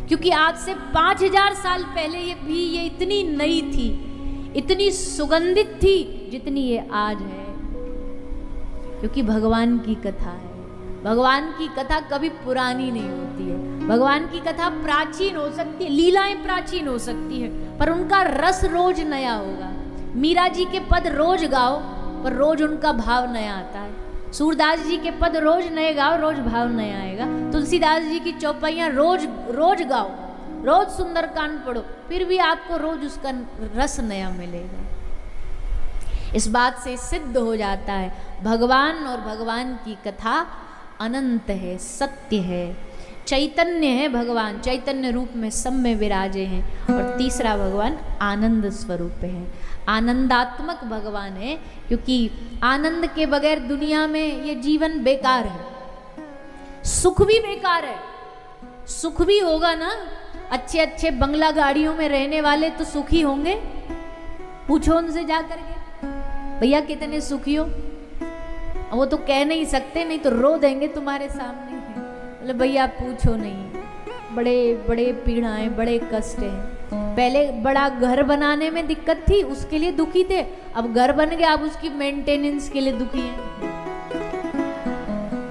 क्योंकि आज से 5,000 साल पहले ये इतनी नई थी, इतनी सुगंधित थी जितनी ये आज है। क्योंकि भगवान की कथा है। भगवान की कथा कभी पुरानी नहीं होती है। भगवान की कथा प्राचीन हो सकती है, लीलाएं प्राचीन हो सकती है, पर उनका रस रोज नया होगा। मीरा जी के पद रोज गाओ, पर रोज उनका भाव नया आता है। सूरदास जी के पद रोज नए गाओ, रोज भाव नया आएगा। तुलसीदास जी की चौपाइयाँ रोज रोज गाओ, रोज सुंदरकांड पढ़ो, फिर भी आपको रोज उसका रस नया मिलेगा। इस बात से सिद्ध हो जाता है भगवान और भगवान की कथा अनंत है, सत्य है, चैतन्य है। भगवान चैतन्य रूप में सब में विराजे हैं। और तीसरा भगवान आनंद स्वरूप है, आनंदात्मक भगवान है। क्योंकि आनंद के बगैर दुनिया में ये जीवन बेकार है, सुख भी बेकार है। सुख भी होगा ना, अच्छे अच्छे बंगला गाड़ियों में रहने वाले तो सुखी होंगे। पूछो उनसे जा करके, भैया कितने सुखी हो? वो तो कह नहीं सकते, नहीं तो रो देंगे तुम्हारे सामने। बोले भैया पूछो नहीं, बड़े बड़े पीड़ाएं, बड़े कष्ट हैं। पहले बड़ा घर बनाने में दिक्कत थी, उसके लिए दुखी थे। अब घर बन गया, अब उसकी मेंटेनेंस के लिए दुखी हैं।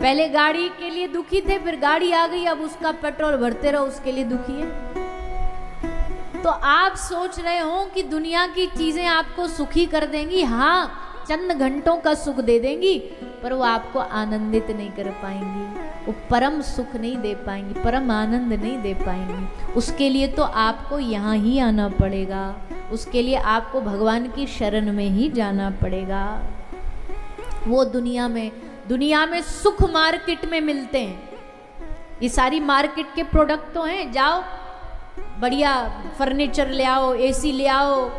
पहले गाड़ी के लिए दुखी थे, फिर गाड़ी आ गई, अब उसका पेट्रोल भरते रहो, उसके लिए दुखी है। तो आप सोच रहे हो कि दुनिया की चीजें आपको सुखी कर देंगी, हाँ चंद घंटों का सुख दे देंगी, पर वो आपको आनंदित नहीं कर पाएंगी, वो परम सुख नहीं दे पाएंगी, परम आनंद नहीं दे पाएंगी। उसके लिए तो आपको यहाँ ही आना पड़ेगा, उसके लिए आपको भगवान की शरण में ही जाना पड़ेगा। वो दुनिया में सुख मार्केट में मिलते हैं। ये सारी मार्केट के प्रोडक्ट तो हैं, जाओ बढ़िया फर्नीचर ले आओ, एसी ले आओ,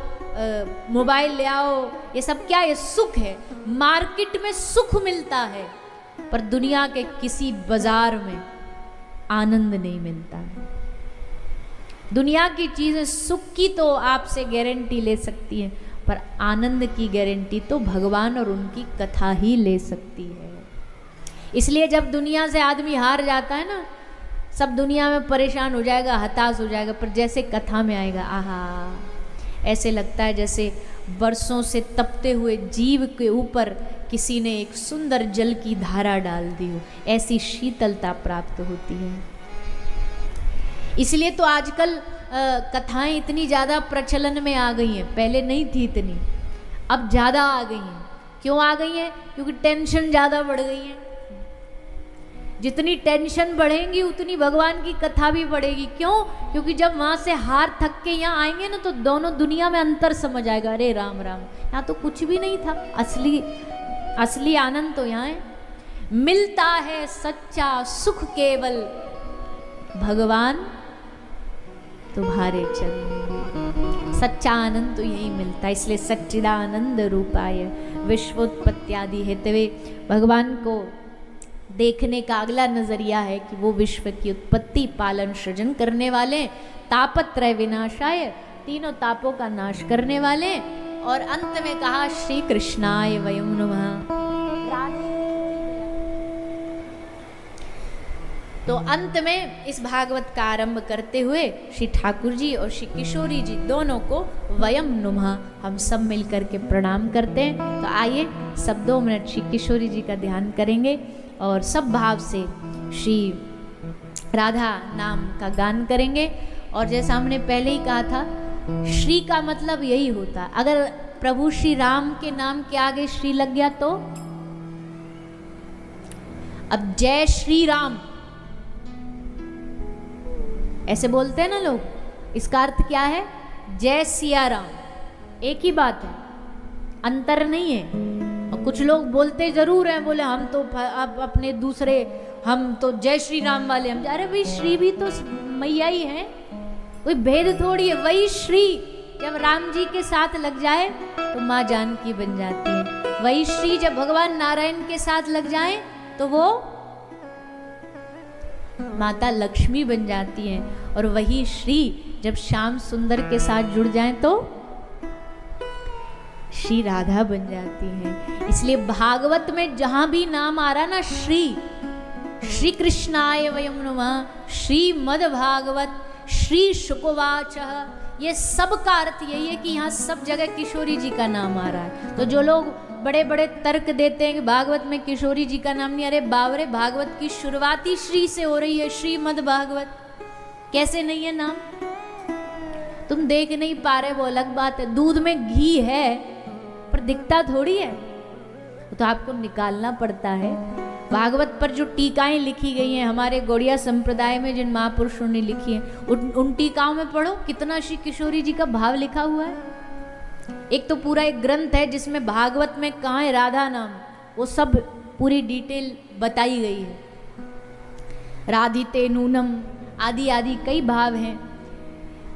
मोबाइल ले आओ, ये सब क्या है? सुख है। मार्केट में सुख मिलता है, पर दुनिया के किसी बाजार में आनंद नहीं मिलता है। दुनिया की चीजें सुख की तो आपसे गारंटी ले सकती हैं, पर आनंद की गारंटी तो भगवान और उनकी कथा ही ले सकती है। इसलिए जब दुनिया से आदमी हार जाता है ना, सब दुनिया में परेशान हो जाएगा, हताश हो जाएगा, पर जैसे कथा में आएगा, आहा, ऐसे लगता है जैसे बरसों से तपते हुए जीव के ऊपर किसी ने एक सुंदर जल की धारा डाल दी हो, ऐसी शीतलता प्राप्त होती है। इसलिए तो आजकल कथाएं इतनी ज़्यादा प्रचलन में आ गई हैं, पहले नहीं थी इतनी, अब ज़्यादा आ गई हैं। क्यों आ गई हैं? क्योंकि टेंशन ज़्यादा बढ़ गई है। जितनी टेंशन बढ़ेगी उतनी भगवान की कथा भी बढ़ेगी। क्यों? क्योंकि जब वहाँ से हार थक के यहाँ आएंगे ना, तो दोनों दुनिया में अंतर समझ आएगा। अरे राम राम, यहाँ तो कुछ भी नहीं था, असली आनंद तो यहाँ है। मिलता है सच्चा सुख केवल भगवान तुम्हारे चरण। सच्चा आनंद तो यही मिलता है। इसलिए सच्चिदानंद रूपाय विश्वोत्पत्त्यादि हेतवे, भगवान को देखने का अगला नजरिया है कि वो विश्व की उत्पत्ति, पालन, सृजन करने वाले, तापत्रय विनाशाय, तीनों तापों का नाश करने वाले, और अंत में कहा श्री कृष्णाय वयं नमः। तो अंत में इस भागवत का आरंभ करते हुए श्री ठाकुर जी और श्री किशोरी जी दोनों को वयं नुमः हम सब मिलकर के प्रणाम करते हैं। तो आइए सब 2 मिनट श्री किशोरी जी का ध्यान करेंगे और सब भाव से श्री राधा नाम का गान करेंगे। और जैसा हमने पहले ही कहा था, श्री का मतलब यही होता, अगर प्रभु श्री राम के नाम के आगे श्री लग गया तो, अब जय श्री राम ऐसे बोलते हैं ना लोग, इसका अर्थ क्या है? जय सिया राम, एक ही बात है, अंतर नहीं है। और कुछ लोग बोलते जरूर हैं, बोले हम तो अब अपने दूसरे, हम तो जय श्री राम वाले हम। अरे भाई, श्री भी तो मैया ही है, कोई भेद थोड़ी है। वही श्री जब राम जी के साथ लग जाए तो माँ जानकी बन जाती है। वही श्री जब भगवान नारायण के साथ लग जाए तो वो माता लक्ष्मी बन जाती हैं। और वही श्री जब श्याम सुंदर के साथ जुड़ जाएं तो श्री राधा बन जाती हैं। इसलिए भागवत में जहां भी नाम आ रहा ना, श्री कृष्णाय वयं नमः, श्रीमद् भागवत, श्री शुकवाच, ये सब का अर्थ यही है कि यहाँ सब जगह किशोरी जी का नाम आ रहा है। तो जो लोग बड़े बड़े तर्क देते हैं कि भागवत में किशोरी जी का नाम नहीं, अरे बावरे, भागवत की शुरुआत ही श्री से हो रही है, श्रीमद् भागवत, कैसे नहीं है नाम? तुम देख नहीं पा रहे वो अलग बात है, दूध में घी है पर दिखता थोड़ी है, तो आपको निकालना पड़ता है। भागवत पर जो टीकाएं लिखी गई हैं हमारे गौड़िया संप्रदाय में, जिन महापुरुषों ने लिखी हैं, उन टीकाओं में पढ़ो कितना श्री किशोरी जी का भाव लिखा हुआ है। एक तो पूरा एक ग्रंथ है जिसमें भागवत में कहाँ है राधा नाम, वो सब पूरी डिटेल बताई गई है। राधिते नूनम आदि आदि कई भाव हैं।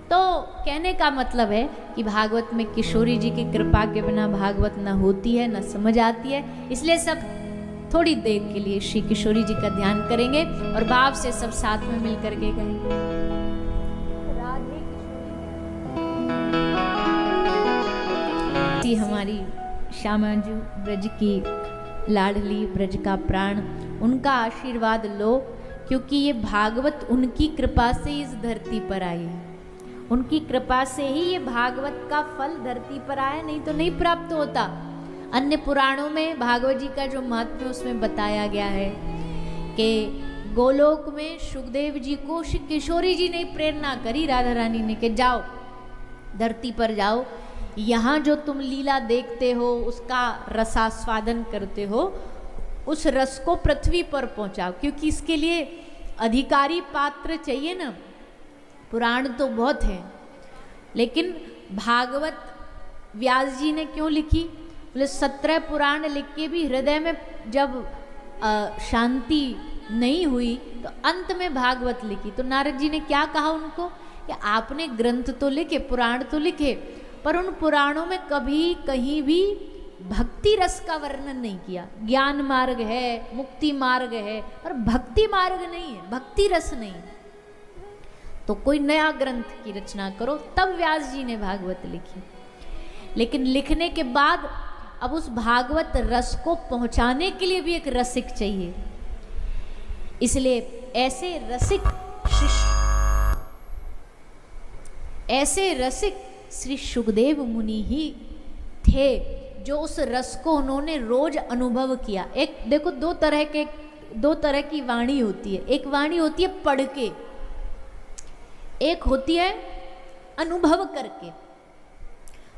तो कहने का मतलब है कि भागवत में किशोरी जी की कृपा के बिना भागवत न होती है, न समझ आती है। इसलिए सब थोड़ी देर के लिए श्री किशोरी जी का ध्यान करेंगे और भाव से सब साथ में मिलकर के कहेंगे। हमारी श्यामाजू ब्रज की लाडली, ब्रज का प्राण, उनका आशीर्वाद लो, क्योंकि ये भागवत उनकी कृपा से इस धरती पर आई है। उनकी कृपा से ही ये भागवत का फल धरती पर आया, नहीं तो नहीं प्राप्त होता। अन्य पुराणों में भागवत जी का जो महत्व है उसमें बताया गया है कि गोलोक में सुखदेव जी को श्री किशोरी जी ने प्रेरणा करी, राधा रानी ने, कि जाओ धरती पर जाओ, यहाँ जो तुम लीला देखते हो उसका रसास्वादन करते हो, उस रस को पृथ्वी पर पहुँचाओ, क्योंकि इसके लिए अधिकारी पात्र चाहिए ना। पुराण तो बहुत हैं, लेकिन भागवत व्यास जी ने क्यों लिखी? बोले 17 पुराण लिख के भी हृदय में जब शांति नहीं हुई तो अंत में भागवत लिखी। तो नारद जी ने क्या कहा उनको कि आपने ग्रंथ तो लिखे, पुराण तो लिखे, पर उन पुराणों में कभी कहीं भी भक्ति रस का वर्णन नहीं किया। ज्ञान मार्ग है, मुक्ति मार्ग है, पर भक्ति मार्ग नहीं है, भक्ति रस नहीं। तो कोई नया ग्रंथ की रचना करो। तब व्यास जी ने भागवत लिखी। लेकिन लिखने के बाद अब उस भागवत रस को पहुंचाने के लिए भी एक रसिक चाहिए। इसलिए ऐसे रसिक श्री सुखदेव मुनि ही थे, जो उस रस को उन्होंने रोज अनुभव किया। एक देखो, दो तरह की वाणी होती है। एक वाणी होती है पढ़ के, एक होती है अनुभव करके।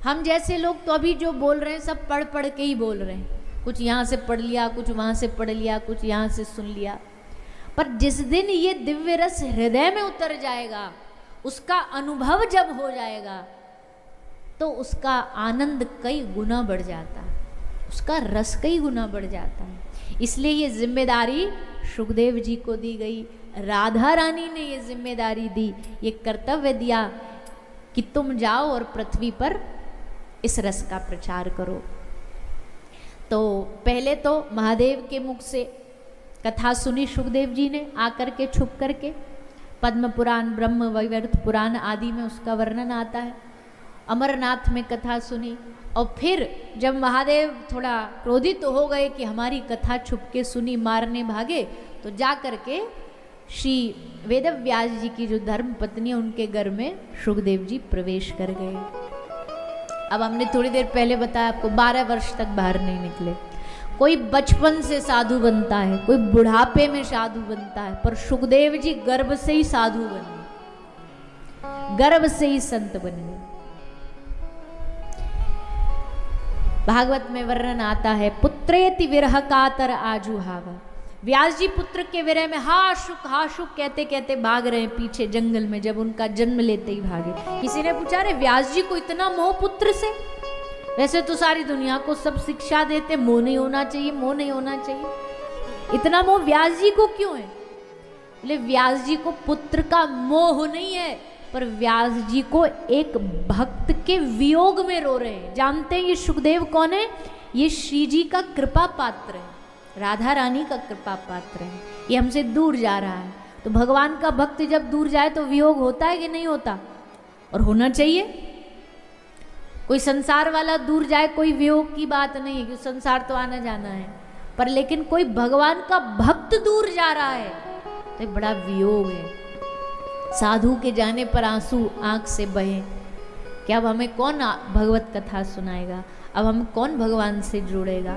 हम जैसे लोग तो अभी जो बोल रहे हैं सब पढ़ पढ़ के ही बोल रहे हैं, कुछ यहाँ से पढ़ लिया, कुछ वहाँ से पढ़ लिया, कुछ यहाँ से सुन लिया। पर जिस दिन ये दिव्य रस हृदय में उतर जाएगा, उसका अनुभव जब हो जाएगा, तो उसका आनंद कई गुना बढ़ जाता है, उसका रस कई गुना बढ़ जाता है। इसलिए ये जिम्मेदारी सुखदेव जी को दी गई, राधा रानी ने ये जिम्मेदारी दी, ये कर्तव्य दिया कि तुम जाओ और पृथ्वी पर इस रस का प्रचार करो। तो पहले तो महादेव के मुख से कथा सुनी सुखदेव जी ने आकर के, छुप करके। पद्म पुराण, ब्रह्म वैवर्त पुराण आदि में उसका वर्णन आता है। अमरनाथ में कथा सुनी, और फिर जब महादेव थोड़ा क्रोधित हो गए कि हमारी कथा छुप के सुनी, मारने भागे, तो जा करके श्री वेदव्यास जी की जो धर्म पत्नी है उनके घर में सुखदेव जी प्रवेश कर गए। अब हमने थोड़ी देर पहले बताया आपको, 12 वर्ष तक बाहर नहीं निकले। कोई बचपन से साधु बनता है, कोई बुढ़ापे में साधु बनता है, पर सुखदेव जी गर्भ से ही साधु बने, गर्भ से ही संत बने। भागवत में वर्णन आता है, पुत्रेति विरह कातर आजुहावा। व्यास जी पुत्र के विरह में हाशुक कहते कहते भाग रहे हैं पीछे जंगल में, जब उनका जन्म लेते ही भागे। किसी ने पूछा, रे व्यास जी को इतना मोह पुत्र से? वैसे तो सारी दुनिया को सब शिक्षा देते, मोह नहीं होना चाहिए, मोह नहीं होना चाहिए, इतना मोह व्यास जी को क्यों है? बोले व्यास जी को पुत्र का मोह नहीं है, पर व्यास जी को एक भक्त के वियोग में रो रहे हैं। जानते हैं ये सुखदेव कौन है? ये श्री जी का कृपा पात्र है, राधा रानी का कृपा पात्र है। ये हमसे दूर जा रहा है, तो भगवान का भक्त जब दूर जाए तो वियोग होता है कि नहीं होता? और होना चाहिए। कोई संसार वाला दूर जाए, कोई वियोग की बात नहीं है, क्योंकि संसार तो आना जाना है, पर लेकिन कोई भगवान का भक्त दूर जा रहा है तो बड़ा वियोग है। साधु के जाने पर आंसू आंख से बहे। कि अब हमें कौन भगवत कथा सुनाएगा, अब हम कौन भगवान से जुड़ेगा?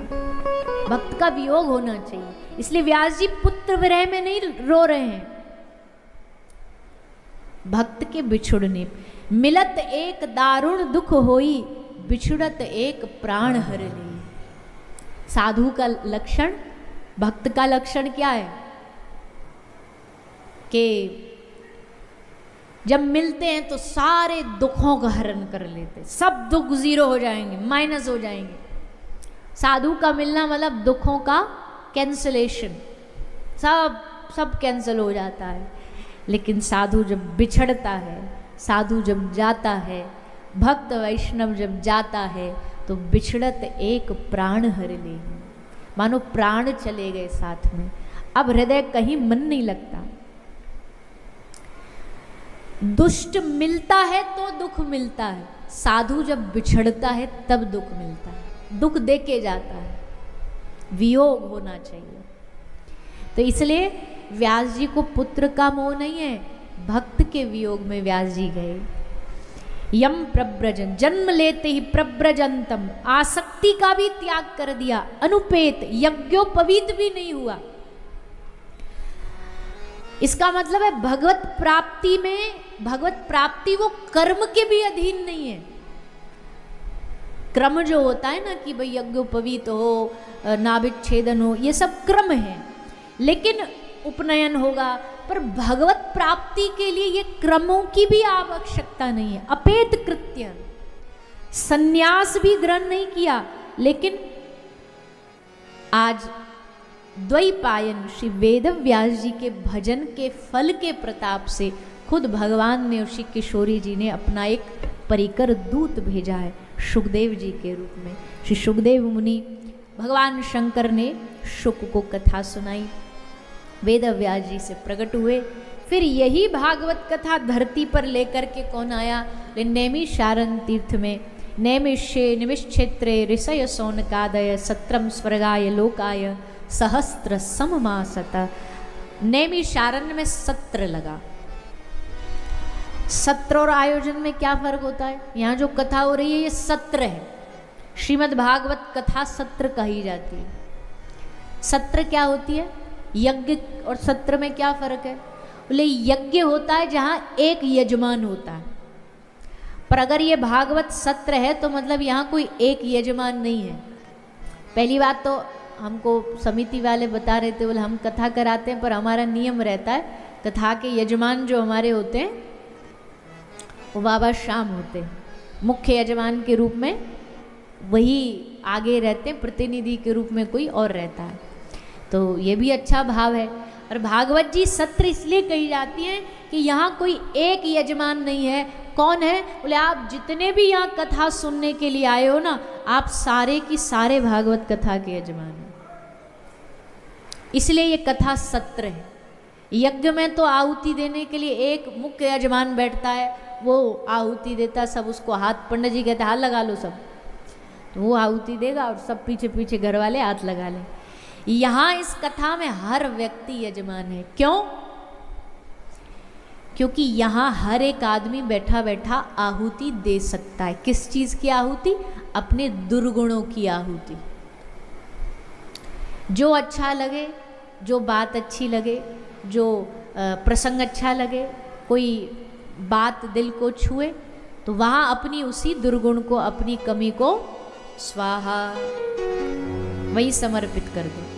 भक्त का वियोग होना चाहिए। इसलिए व्यास जी पुत्र विरह में नहीं रो रहे हैं, भक्त के बिछुड़ने। मिलत एक दारुण दुख होई, बिछुड़त एक प्राण हर ले। साधु का लक्षण, भक्त का लक्षण क्या है? कि जब मिलते हैं तो सारे दुखों का हरण कर लेते, सब दुख जीरो हो जाएंगे, माइनस हो जाएंगे। साधु का मिलना मतलब दुखों का कैंसलेशन, सब कैंसिल हो जाता है। लेकिन साधु जब बिछड़ता है, साधु जब जाता है, भक्त वैष्णव जब जाता है, तो बिछड़त एक प्राण हर ले। मानो प्राण चले गए साथ में, अब हृदय कहीं मन नहीं लगता। दुष्ट मिलता है तो दुख मिलता है, साधु जब बिछड़ता है तब दुख मिलता है, दुख दे के जाता है। वियोग होना चाहिए। तो इसलिए व्यास जी को पुत्र का मोह नहीं है, भक्त के वियोग में व्यास जी गए। यम प्रव्रजन, जन्म लेते ही प्रव्रजंतम, आसक्ति का भी त्याग कर दिया। अनुपेत, यज्ञोपवीत भी नहीं हुआ। इसका मतलब है भगवत प्राप्ति में, भगवत प्राप्ति वो कर्म के भी अधीन नहीं है। क्रम जो होता है ना कि भाई यज्ञोपवीत हो, नाभिच्छेदन हो, ये सब क्रम है, लेकिन उपनयन होगा, पर भगवत प्राप्ति के लिए ये क्रमों की भी आवश्यकता नहीं है। अपेत कृत्य, संन्यास भी ग्रहण नहीं किया, लेकिन आज द्वैपायन श्री वेदव्यास जी के भजन के फल के प्रताप से खुद भगवान ने, श्री किशोरी जी ने अपना एक परिकर दूत भेजा है शुकदेव जी के रूप में। श्री शुकदेव मुनि, भगवान शंकर ने शुक को कथा सुनाई, वेदव्यास जी से प्रकट हुए। फिर यही भागवत कथा धरती पर लेकर के कौन आया? नैमिषारण्य तीर्थ में, नैमिष्ये निमिषक्षेत्रे ऋषय सौनकादय सत्रम स्वर्गाय लोकाय सहस्त्र सममासत। नैमिषारण्य में सत्र लगा। सत्र और आयोजन में क्या फर्क होता है? यहाँ जो कथा हो रही है ये सत्र है, श्रीमद् भागवत कथा सत्र कही जाती है। सत्र क्या होती है? यज्ञ और सत्र में क्या फर्क है? बोले यज्ञ होता है जहाँ एक यजमान होता है, पर अगर ये भागवत सत्र है तो मतलब यहाँ कोई एक यजमान नहीं है। पहली बात तो हमको समिति वाले बता रहे थे, बोले हम कथा कराते हैं पर हमारा नियम रहता है कथा के यजमान जो हमारे होते हैं वो बाबा श्याम होते हैं, मुख्य यजमान के रूप में वही आगे रहते हैं, प्रतिनिधि के रूप में कोई और रहता है। तो ये भी अच्छा भाव है। और भागवत जी सत्र इसलिए कही जाती हैं कि यहाँ कोई एक यजमान नहीं है। कौन है? बोले आप जितने भी यहाँ कथा सुनने के लिए आए हो ना, आप सारे की सारे भागवत कथा के यजमान हैं, इसलिए ये कथा सत्र है। यज्ञ में तो आहुति देने के लिए एक मुख्य यजमान बैठता है, वो आहुति देता, सब उसको हाथ, पंडित जी कहते हाथ लगा लो सब, तो वो आहुति देगा और सब पीछे पीछे घर वाले हाथ लगा लें। यहाँ इस कथा में हर व्यक्ति यजमान है। क्यों? क्योंकि यहाँ हर एक आदमी बैठा बैठा आहुति दे सकता है। किस चीज की आहुति? अपने दुर्गुणों की आहुति। जो अच्छा लगे, जो बात अच्छी लगे, जो प्रसंग अच्छा लगे, कोई बात दिल को छुए, तो वहाँ अपनी उसी दुर्गुण को, अपनी कमी को स्वाहा वही समर्पित कर दो।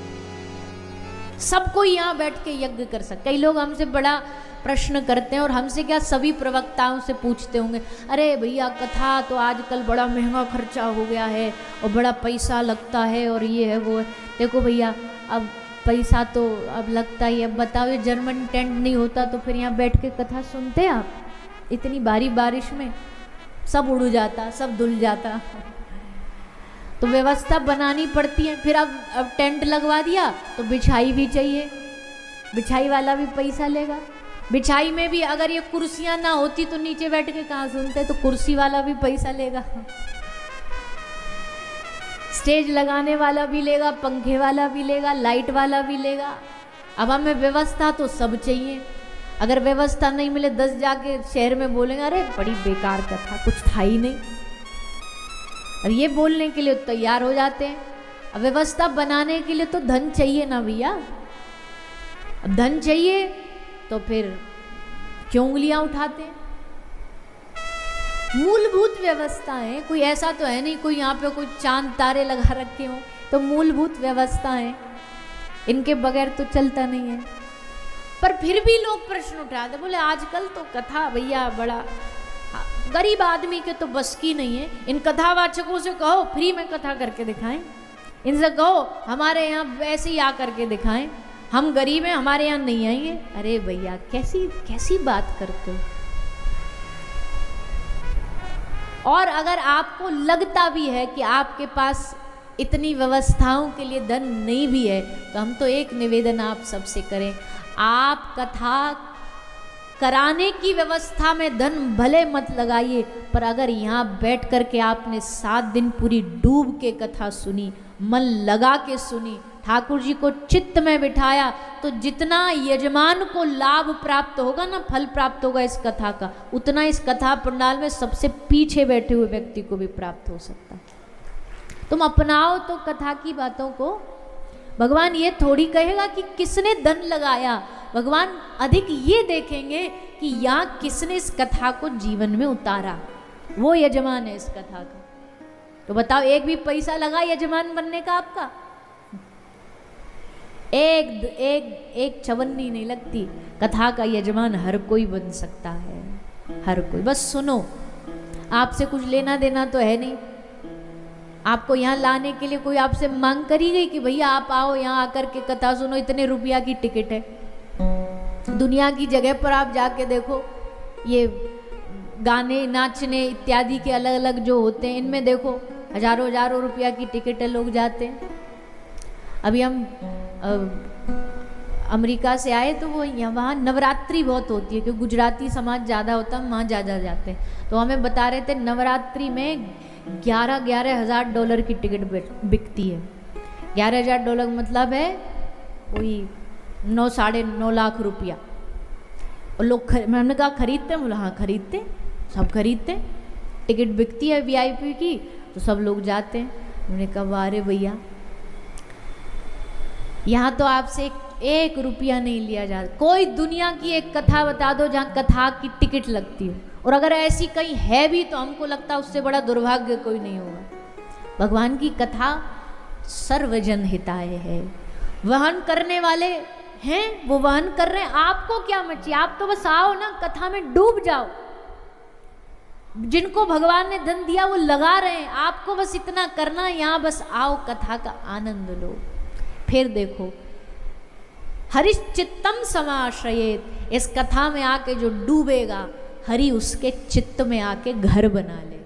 सबको यहाँ बैठ के यज्ञ कर सकते। कई लोग हमसे बड़ा प्रश्न करते हैं, और हमसे क्या सभी प्रवक्ताओं से पूछते होंगे, अरे भैया कथा तो आजकल बड़ा महंगा खर्चा हो गया है और बड़ा पैसा लगता है और ये है वो है। देखो भैया, अब पैसा तो अब लगता ही। अब बताओ, ये जर्मन टेंट नहीं होता तो फिर यहाँ बैठ के कथा सुनते आप? इतनी भारी बारिश में सब उड़ जाता, सब धुल जाता। तो व्यवस्था बनानी पड़ती है। फिर अब टेंट लगवा दिया तो बिछाई भी चाहिए, बिछाई वाला भी पैसा लेगा। बिछाई में भी अगर ये कुर्सियां ना होती तो नीचे बैठ के कहाँ सुनते, तो कुर्सी वाला भी पैसा लेगा। स्टेज लगाने वाला भी लेगा, पंखे वाला भी लेगा, लाइट वाला भी लेगा। अब हमें व्यवस्था तो सब चाहिए। अगर व्यवस्था नहीं मिले, 10 जाके शहर में बोलेंगे अरे बड़ी बेकार कथा, कुछ था ही नहीं, और ये बोलने के लिए तैयार हो जाते हैं। अब व्यवस्था बनाने के लिए तो धन चाहिए ना भैया। अब धन चाहिए तो फिर क्यों उंगलियां उठाते हैं? मूलभूत व्यवस्था है, कोई ऐसा तो है नहीं कोई यहाँ पे कोई चांद तारे लगा रखे हो, तो मूलभूत व्यवस्था है, इनके बगैर तो चलता नहीं है। पर फिर भी लोग प्रश्न उठाते, बोले आजकल तो कथा भैया बड़ा गरीब आदमी के तो बस की नहीं है। इन कथावाचकों से कहो फ्री में कथा करके दिखाएं, इनसे कहो हमारे यहाँ ऐसे ही आ करके दिखाएं, हम गरीब हैं हमारे यहाँ नहीं आएंगे। अरे भैया कैसी कैसी बात करते हो। और अगर आपको लगता भी है कि आपके पास इतनी व्यवस्थाओं के लिए धन नहीं भी है, तो हम तो एक निवेदन आप सबसे करें, आप कथा कराने की व्यवस्था में धन भले मत लगाइए, पर अगर यहाँ बैठ करके आपने 7 दिन पूरी डूब के कथा सुनी, मन लगा के सुनी, ठाकुर जी को चित्त में बिठाया, तो जितना यजमान को लाभ प्राप्त होगा ना, फल प्राप्त होगा इस कथा का, उतना इस कथा पंडाल में सबसे पीछे बैठे हुए व्यक्ति को भी प्राप्त हो सकता है। तुम अपनाओ तो कथा की बातों को। भगवान ये थोड़ी कहेगा कि किसने धन लगाया, भगवान अधिक ये देखेंगे कि यहाँ किसने इस कथा को जीवन में उतारा, वो यजमान है इस कथा का। तो बताओ, एक भी पैसा लगा यजमान बनने का आपका? एक चवन्नी नहीं लगती। कथा का यजमान हर कोई बन सकता है, हर कोई। बस सुनो, आपसे कुछ लेना देना तो है नहीं। आपको यहाँ लाने के लिए कोई आपसे मांग करी गई कि भैया आप आओ यहाँ आकर के कथा सुनो, इतने रुपया की टिकट है। दुनिया की जगह पर आप जाके देखो, ये गाने नाचने इत्यादि के अलग अलग जो होते हैं, इनमें देखो हजारों हजारों रुपया की टिकट है, लोग जाते हैं। अभी हम अमेरिका से आए तो वो वहाँ नवरात्रि बहुत होती है, क्योंकि गुजराती समाज ज़्यादा होता है, वहाँ ज़्यादा जाते हैं। तो हमें बता रहे थे नवरात्रि में 11,000 डॉलर की टिकट बिकती है। 11,000 डॉलर मतलब है वही 9-9.5 लाख रुपया। और लोग हमने कहा खरीदते हैं? बोला हाँ खरीदते, सब खरीदते। टिकट बिकती है VIP की, तो सब लोग जाते हैं। हमने कहा वाह रे भैया, यहाँ तो आपसे 1 रुपया नहीं लिया जाता। कोई दुनिया की एक कथा बता दो जहाँ कथा की टिकट लगती हो, और अगर ऐसी कहीं है भी तो हमको लगता है उससे बड़ा दुर्भाग्य कोई नहीं होगा। भगवान की कथा सर्वजन हिताय है, वहन करने वाले हैं वो वहन कर रहे हैं। आपको क्या मची, आप तो बस आओ ना, कथा में डूब जाओ। जिनको भगवान ने धन दिया वो लगा रहे हैं, आपको बस इतना करना, यहाँ बस आओ, कथा का आनंद लो। फिर देखो, हरिश्चित्तम समाश्रयेत, इस कथा में आके जो डूबेगा, हरि उसके चित्त में आके घर बना ले,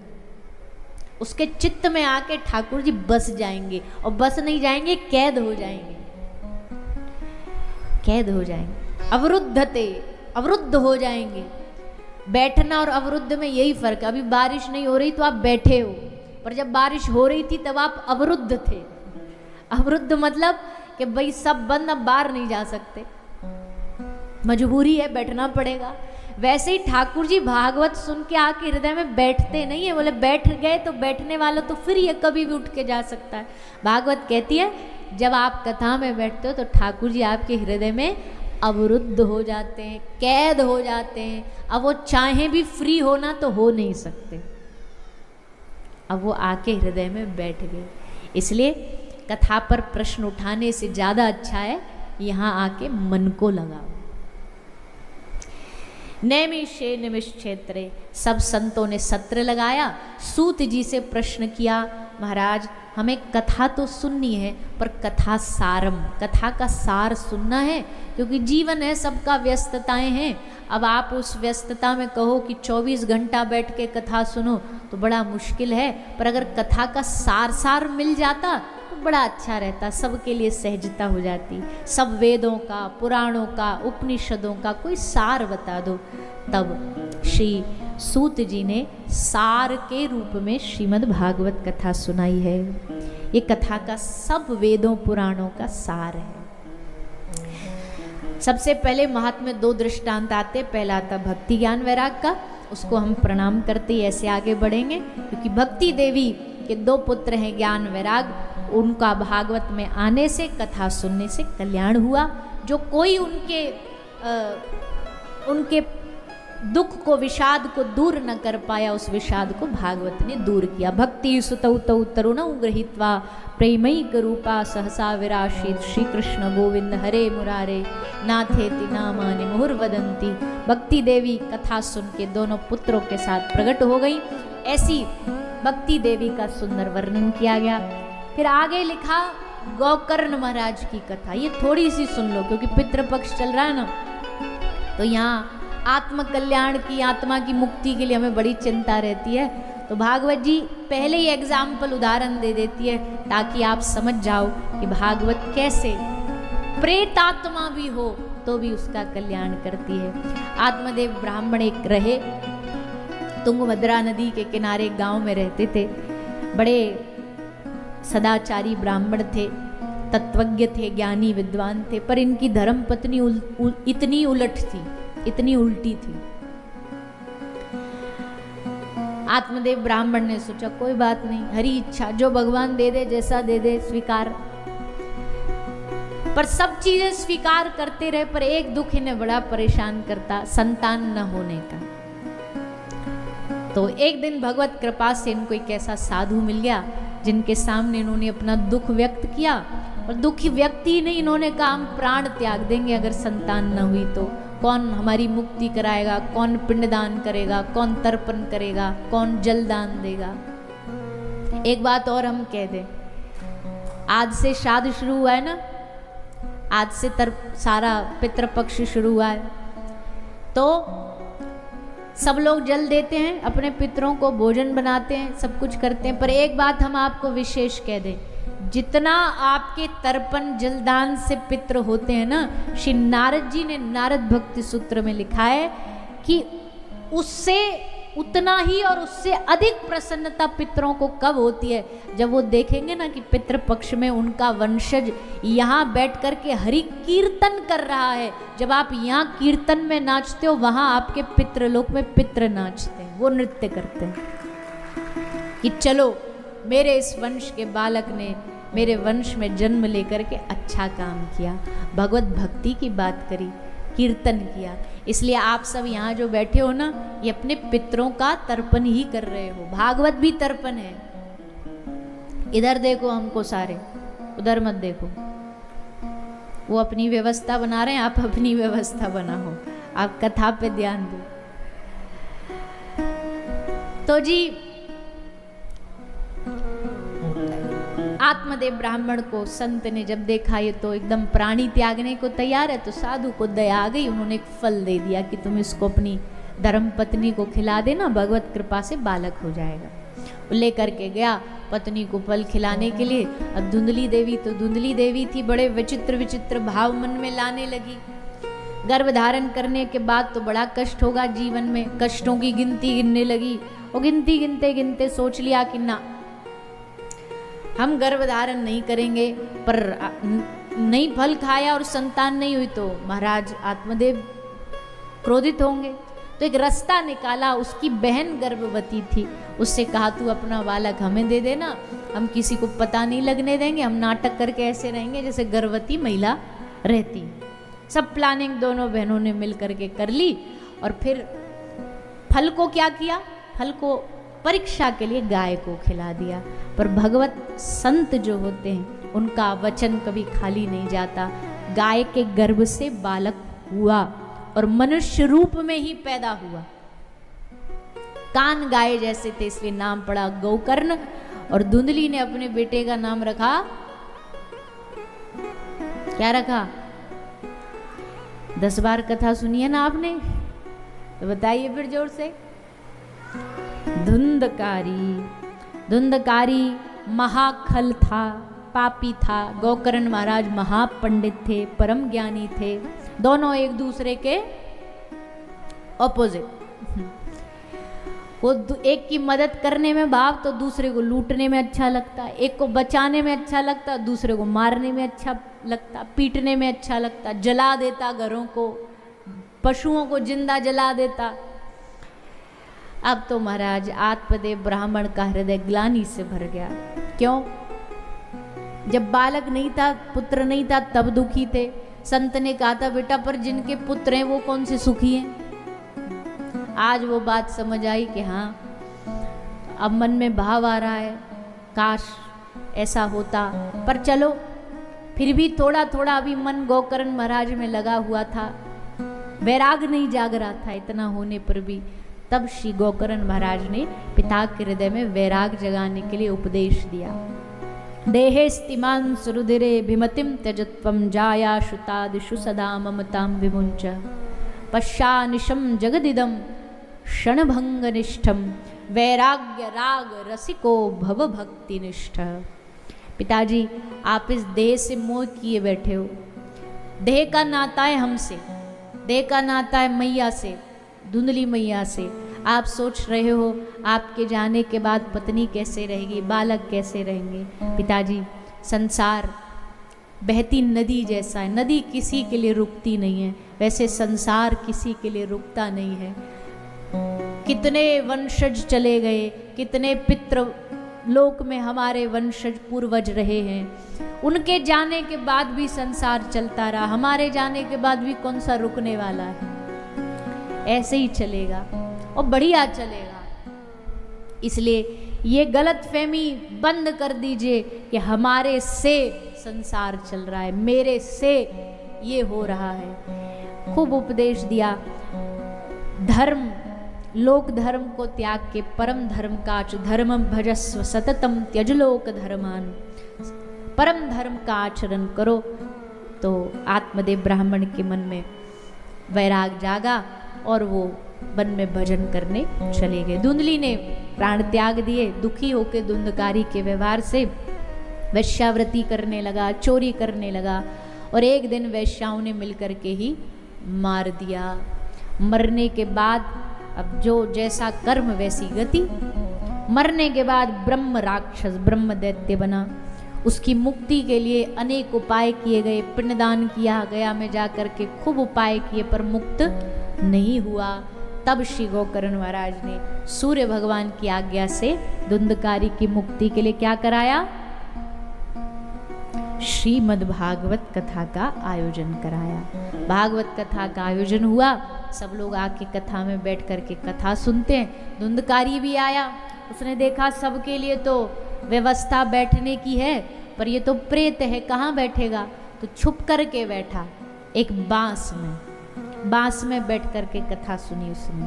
उसके चित्त में आके ठाकुर जी बस जाएंगे। और बस नहीं जाएंगे, कैद हो जाएंगे, कैद हो जाएंगे। अवरुद्धते, अवरुद्ध हो जाएंगे। बैठना और अवरुद्ध में यही फर्क है। अभी बारिश नहीं हो रही तो आप बैठे हो, पर जब बारिश हो रही थी तब आप अवरुद्ध थे। अवरुद्ध मतलब कि भाई सब बंद, अब बाहर नहीं जा सकते, मजबूरी है, बैठना पड़ेगा। वैसे ही ठाकुर जी भागवत सुन के आके हृदय में बैठते नहीं है। बोले बैठ गए तो बैठने वालों तो फिर ये कभी भी उठ के जा सकता है। भागवत कहती है जब आप कथा में बैठते हो तो ठाकुर जी आपके हृदय में अवरुद्ध हो जाते हैं, कैद हो जाते हैं। अब वो चाहे भी फ्री होना तो हो नहीं सकते, अब वो आके हृदय में बैठ गए। इसलिए कथा पर प्रश्न उठाने से ज़्यादा अच्छा है यहाँ आके मन को लगाओ। नैमिषे निमिषेत्रे, सब संतों ने सत्र लगाया। सूत जी से प्रश्न किया, महाराज हमें कथा तो सुननी है, पर कथा सारम, कथा का सार सुनना है, क्योंकि जीवन है, सबका व्यस्तताएं हैं। अब आप उस व्यस्तता में कहो कि 24 घंटा बैठ के कथा सुनो तो बड़ा मुश्किल है। पर अगर कथा का सार मिल जाता तो बड़ा अच्छा रहता, सबके लिए सहजता हो जाती। सब वेदों का, पुराणों का, उपनिषदों का कोई सार बता दो। तब श्री सूत जी ने सार के रूप में श्रीमद् भागवत कथा सुनाई है। ये कथा का सब वेदों पुराणों का सार है। सबसे पहले महात्म्य 2 दृष्टांत आते। पहला आता भक्ति ज्ञान वैराग का, उसको हम प्रणाम करते ऐसे आगे बढ़ेंगे, क्योंकि भक्ति देवी के 2 पुत्र हैं ज्ञान वैराग, उनका भागवत में आने से, कथा सुनने से कल्याण हुआ। जो कोई उनके दुख को, विषाद को दूर न कर पाया, उस विषाद को भागवत ने दूर किया। भक्ति सुतौ तौ तरुणौ गृहीत्वा प्रेमैक रूपा सहसा विराशित, श्री कृष्ण गोविंद हरे मुरारे नाथेति नामानि मुहुर्वदन्ति। भक्ति देवी कथा सुन के दोनों पुत्रों के साथ प्रकट हो गई। ऐसी भक्ति देवी का सुंदर वर्णन किया गया। फिर आगे लिखा गोकर्ण महाराज की कथा। ये थोड़ी सी सुन लो, क्योंकि पितृपक्ष चल रहा है ना, तो यहाँ आत्म कल्याण की, आत्मा की मुक्ति के लिए हमें बड़ी चिंता रहती है। तो भागवत जी पहले ही एग्जाम्पल, उदाहरण दे देती है, ताकि आप समझ जाओ कि भागवत कैसे प्रेतात्मा भी हो तो भी उसका कल्याण करती है। आत्मदेव ब्राह्मण एक रहे, तुंगभद्रा नदी के किनारे गांव में रहते थे। बड़े सदाचारी ब्राह्मण थे, तत्वज्ञ थे, ज्ञानी विद्वान थे, पर इनकी धर्म पत्नी इतनी उलट थी, इतनी उल्टी थी। आत्मदेव ब्राह्मण ने सोचा कोई बात नहीं, हरी इच्छा, जो भगवान दे दे, जैसा दे दे स्वीकार। पर सब चीजें स्वीकार करते रहे, पर एक दुख इन्हें बड़ा परेशान करता, संतान न होने का। तो एक दिन भगवत कृपा से इनको एक ऐसा साधु मिल गया जिनके सामने इन्होंने अपना दुख व्यक्त किया। और दुख व्यक्त ही नहीं, इन्होंने कहा हम प्राण त्याग देंगे अगर संतान न हुई तो। कौन हमारी मुक्ति कराएगा, कौन पिंडदान करेगा, कौन तर्पण करेगा, कौन जलदान देगा। एक बात और हम कह दें, आज से श्राद्ध शुरू हुआ है ना, आज से सारा पितृपक्ष शुरू हुआ है, तो सब लोग जल देते हैं, अपने पितरों को भोजन बनाते हैं, सब कुछ करते हैं। पर एक बात हम आपको विशेष कह दें, जितना आपके तर्पण जलदान से पितृ होते हैं ना, श्री नारद जी ने नारद भक्ति सूत्र में लिखा है कि उससे उतना ही और उससे अधिक प्रसन्नता पितरों को कब होती है, जब वो देखेंगे ना कि पितृपक्ष में उनका वंशज यहाँ बैठ कर के हरि कीर्तन कर रहा है। जब आप यहाँ कीर्तन में नाचते हो, वहाँ आपके पितृलोक में पितृ नाचते हैं, वो नृत्य करते हैं कि चलो मेरे इस वंश के बालक ने मेरे वंश में जन्म लेकर के अच्छा काम किया, भगवत भक्ति की बात करी, कीर्तन किया। इसलिए आप सब यहाँ जो बैठे हो ना, ये अपने पितरों का तर्पण ही कर रहे हो। भागवत भी तर्पण है। इधर देखो हमको सारे, उधर मत देखो। वो अपनी व्यवस्था बना रहे हैं, आप अपनी व्यवस्था बनाओ, आप कथा पे ध्यान दो। तो जी आत्मदेव ब्राह्मण को संत ने जब देखा ये तो एकदम प्राणी त्यागने को तैयार है, तो साधु को दया आ गई। उन्होंने एक फल दे दिया कि तुम इसको अपनी धर्म पत्नी को खिला देना, भगवत कृपा से बालक हो जाएगा। वो लेकर के गया पत्नी को फल खिलाने के लिए। अब धुंधली देवी तो धुंधली देवी थी, बड़े विचित्र विचित्र भाव मन में लाने लगी। गर्भ धारण करने के बाद तो बड़ा कष्ट होगा जीवन में, कष्टों की गिनती गिनने लगी। वो गिनती गिनते गिनते सोच लिया कि ना, हम गर्भ धारण नहीं करेंगे, पर नहीं फल खाया और संतान नहीं हुई तो महाराज आत्मदेव क्रोधित होंगे। तो एक रास्ता निकाला, उसकी बहन गर्भवती थी, उससे कहा तू अपना बालक हमें दे देना, हम किसी को पता नहीं लगने देंगे, हम नाटक करके ऐसे रहेंगे जैसे गर्भवती महिला रहती। सब प्लानिंग दोनों बहनों ने मिल करके कर ली। और फिर फल को क्या किया, फल को परीक्षा के लिए गाय को खिला दिया। पर भगवत संत जो होते हैं उनका वचन कभी खाली नहीं जाता। गाय के गर्भ से बालक हुआ और मनुष्य रूप में ही पैदा हुआ। कान गाय जैसे थे इसलिए नाम पड़ा गोकर्ण। और धुंधली ने अपने बेटे का नाम रखा, क्या रखा? 10 बार कथा सुनी है ना आपने, तो बताइए फिर जोर से। धुंधकारी। धुंधकारी महाखल था, पापी था। गोकर्ण महाराज महापंडित थे, परम ज्ञानी थे। दोनों एक दूसरे के ऑपोजिट। वो एक की मदद करने में भाव तो दूसरे को लूटने में अच्छा लगता, एक को बचाने में अच्छा लगता, दूसरे को मारने में अच्छा लगता, पीटने में अच्छा लगता, जला देता घरों को, पशुओं को जिंदा जला देता। अब तो महाराज आत्मदेव ब्राह्मण का हृदय ग्लानि से भर गया। क्यों? जब बालक नहीं था, पुत्र नहीं था, तब दुखी थे। संत ने कहा था बेटा पर जिनके पुत्र हैं वो कौन से सुखी हैं। आज वो बात समझ आई कि हाँ, अब मन में भाव आ रहा है काश ऐसा होता। पर चलो फिर भी थोड़ा थोड़ा अभी मन गोकर्ण महाराज में लगा हुआ था, वैराग नहीं जाग रहा था इतना होने पर भी। तब श्री गोकर्ण महाराज ने पिता के हृदय में वैराग जगाने के लिए उपदेश दिया। देहे स्तिमान सुरुधिरे भिमतिम त्यजत्वम जाया श्रुतादिषु सदा ममताम विमुंच पश्चानिशम जगदिदम क्षणभंगनिष्ठम वैराग्य राग रसिको भव भक्ति निष्ठ। पिताजी आप इस देह से मोह किए बैठे हो। देह का नाता है हमसे, देह का नाता है मैया से, धुंधली मैया से। आप सोच रहे हो आपके जाने के बाद पत्नी कैसे रहेगी, बालक कैसे रहेंगे। पिताजी संसार बहती नदी जैसा है, नदी किसी के लिए रुकती नहीं है, वैसे संसार किसी के लिए रुकता नहीं है। कितने वंशज चले गए, कितने पितृ लोक में हमारे वंशज पूर्वज रहे हैं, उनके जाने के बाद भी संसार चलता रहा, हमारे जाने के बाद भी कौन सा रुकने वाला है। ऐसे ही चलेगा और बढ़िया चलेगा। इसलिए ये गलतफहमी बंद कर दीजिए कि हमारे से संसार चल रहा है, मेरे से ये हो रहा है। खूब उपदेश दिया। धर्म, लोक धर्म को त्याग के परम धर्म काच, धर्मम भजस्व सततम त्यज लोक धर्मान। परम धर्म का आचरण करो। तो आत्मदेव ब्राह्मण के मन में वैराग जागा और वो वन में भजन करने चले गए। धुंधली ने प्राण त्याग दिए। दुखी होकर धुंधकारी के व्यवहार से वैश्यावृत्ति करने लगा, चोरी करने लगा और एक दिन वैश्याओं ने मिलकर के ही मार दिया। मरने के बाद अब जो जैसा कर्म वैसी गति। मरने के बाद ब्रह्म राक्षस, ब्रह्म दैत्य बना। उसकी मुक्ति के लिए अनेक उपाय किए गए, पिंडदान किया, गया में जाकर के खूब उपाय किए पर मुक्त नहीं हुआ। तब श्री गोकर्ण महाराज ने सूर्य भगवान की आज्ञा से धुंधकारी की मुक्ति के लिए क्या कराया? श्रीमद् भागवत कथा का आयोजन कराया। भागवत कथा का आयोजन हुआ। सब लोग आके कथा में बैठ करके कथा सुनते हैं। धुंधकारी भी आया। उसने देखा सबके लिए तो व्यवस्था बैठने की है, पर ये तो प्रेत है, कहाँ बैठेगा? तो छुप करके बैठा एक बांस में बैठ करके कथा सुनी उसने।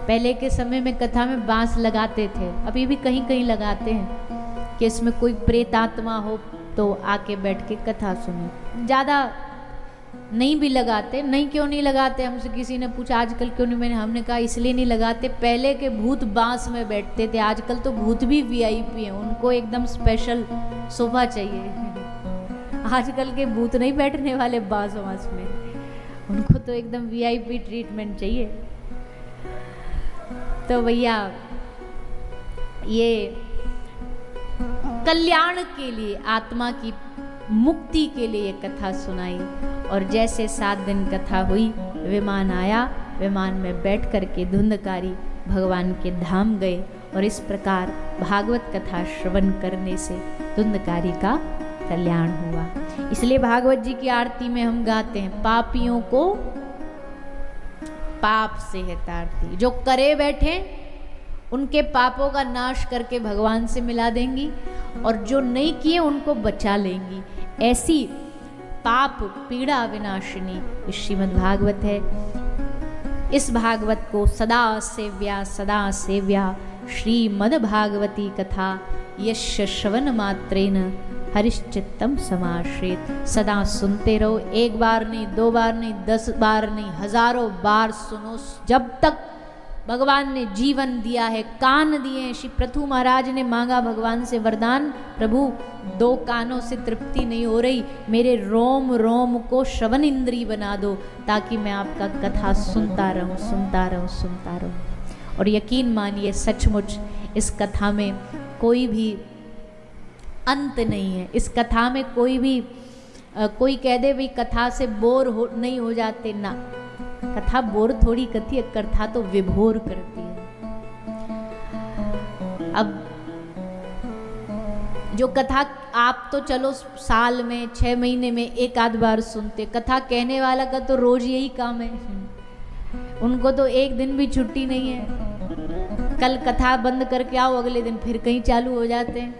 पहले के समय में कथा में बांस लगाते थे, अभी भी कहीं कहीं लगाते हैं कि इसमें कोई प्रेत आत्मा हो तो आके बैठ के कथा सुने। ज़्यादा नहीं भी लगाते। नहीं क्यों नहीं लगाते? हमसे किसी ने पूछा आजकल क्यों नहीं, हमने कहा इसलिए नहीं लगाते, पहले के भूत बांस में बैठते थे, आजकल तो भूत भी वीआईपी हैं, उनको एकदम स्पेशल सोफा चाहिए। आजकल के भूत नहीं बैठने वाले बांस में, उनको तो एकदम वीआईपी ट्रीटमेंट चाहिए। तो भैया ये कल्याण के लिए, आत्मा की मुक्ति के लिए ये कथा सुनाई। और जैसे 7 दिन कथा हुई, विमान आया, विमान में बैठ करके धुंधकारी भगवान के धाम गए। और इस प्रकार भागवत कथा श्रवण करने से धुंधकारी का कल्याण हुआ। इसलिए भागवत जी की आरती में हम गाते हैं, पापियों को पाप से है तारती, जो करे बैठे उनके पापों का नाश करके भगवान से मिला देंगी, और जो नहीं किए उनको बचा लेंगी। ऐसी पाप पीड़ा विनाशिनी श्रीमद् भागवत है। इस भागवत को सदा सेव्या श्रीमद् भागवती कथा यस्य श्रवण मात्रेन हरिश्चित्तम समाश्रित। सदा सुनते रहो, एक बार नहीं, 2 बार नहीं, 10 बार नहीं, हजारों बार सुनो। जब तक भगवान ने जीवन दिया है, कान दिए हैं। श्री पृथु महाराज ने मांगा भगवान से वरदान, प्रभु 2 कानों से तृप्ति नहीं हो रही, मेरे रोम रोम को श्रवण इंद्री बना दो, ताकि मैं आपका कथा सुनता रहूं। और यकीन मानिए सचमुच इस कथा में कोई भी अंत नहीं है। इस कथा में कोई कह दे भाई कथा से बोर नहीं हो जाते, ना, कथा बोर थोड़ी करती है, कथा तो विभोर करती है। अब जो कथा आप तो चलो साल में 6 महीने में 1 आध बार सुनते, कथा कहने वाला का तो रोज यही काम है, उनको तो एक दिन भी छुट्टी नहीं है। कल कथा बंद करके आओ, अगले दिन फिर कहीं चालू हो जाते हैं।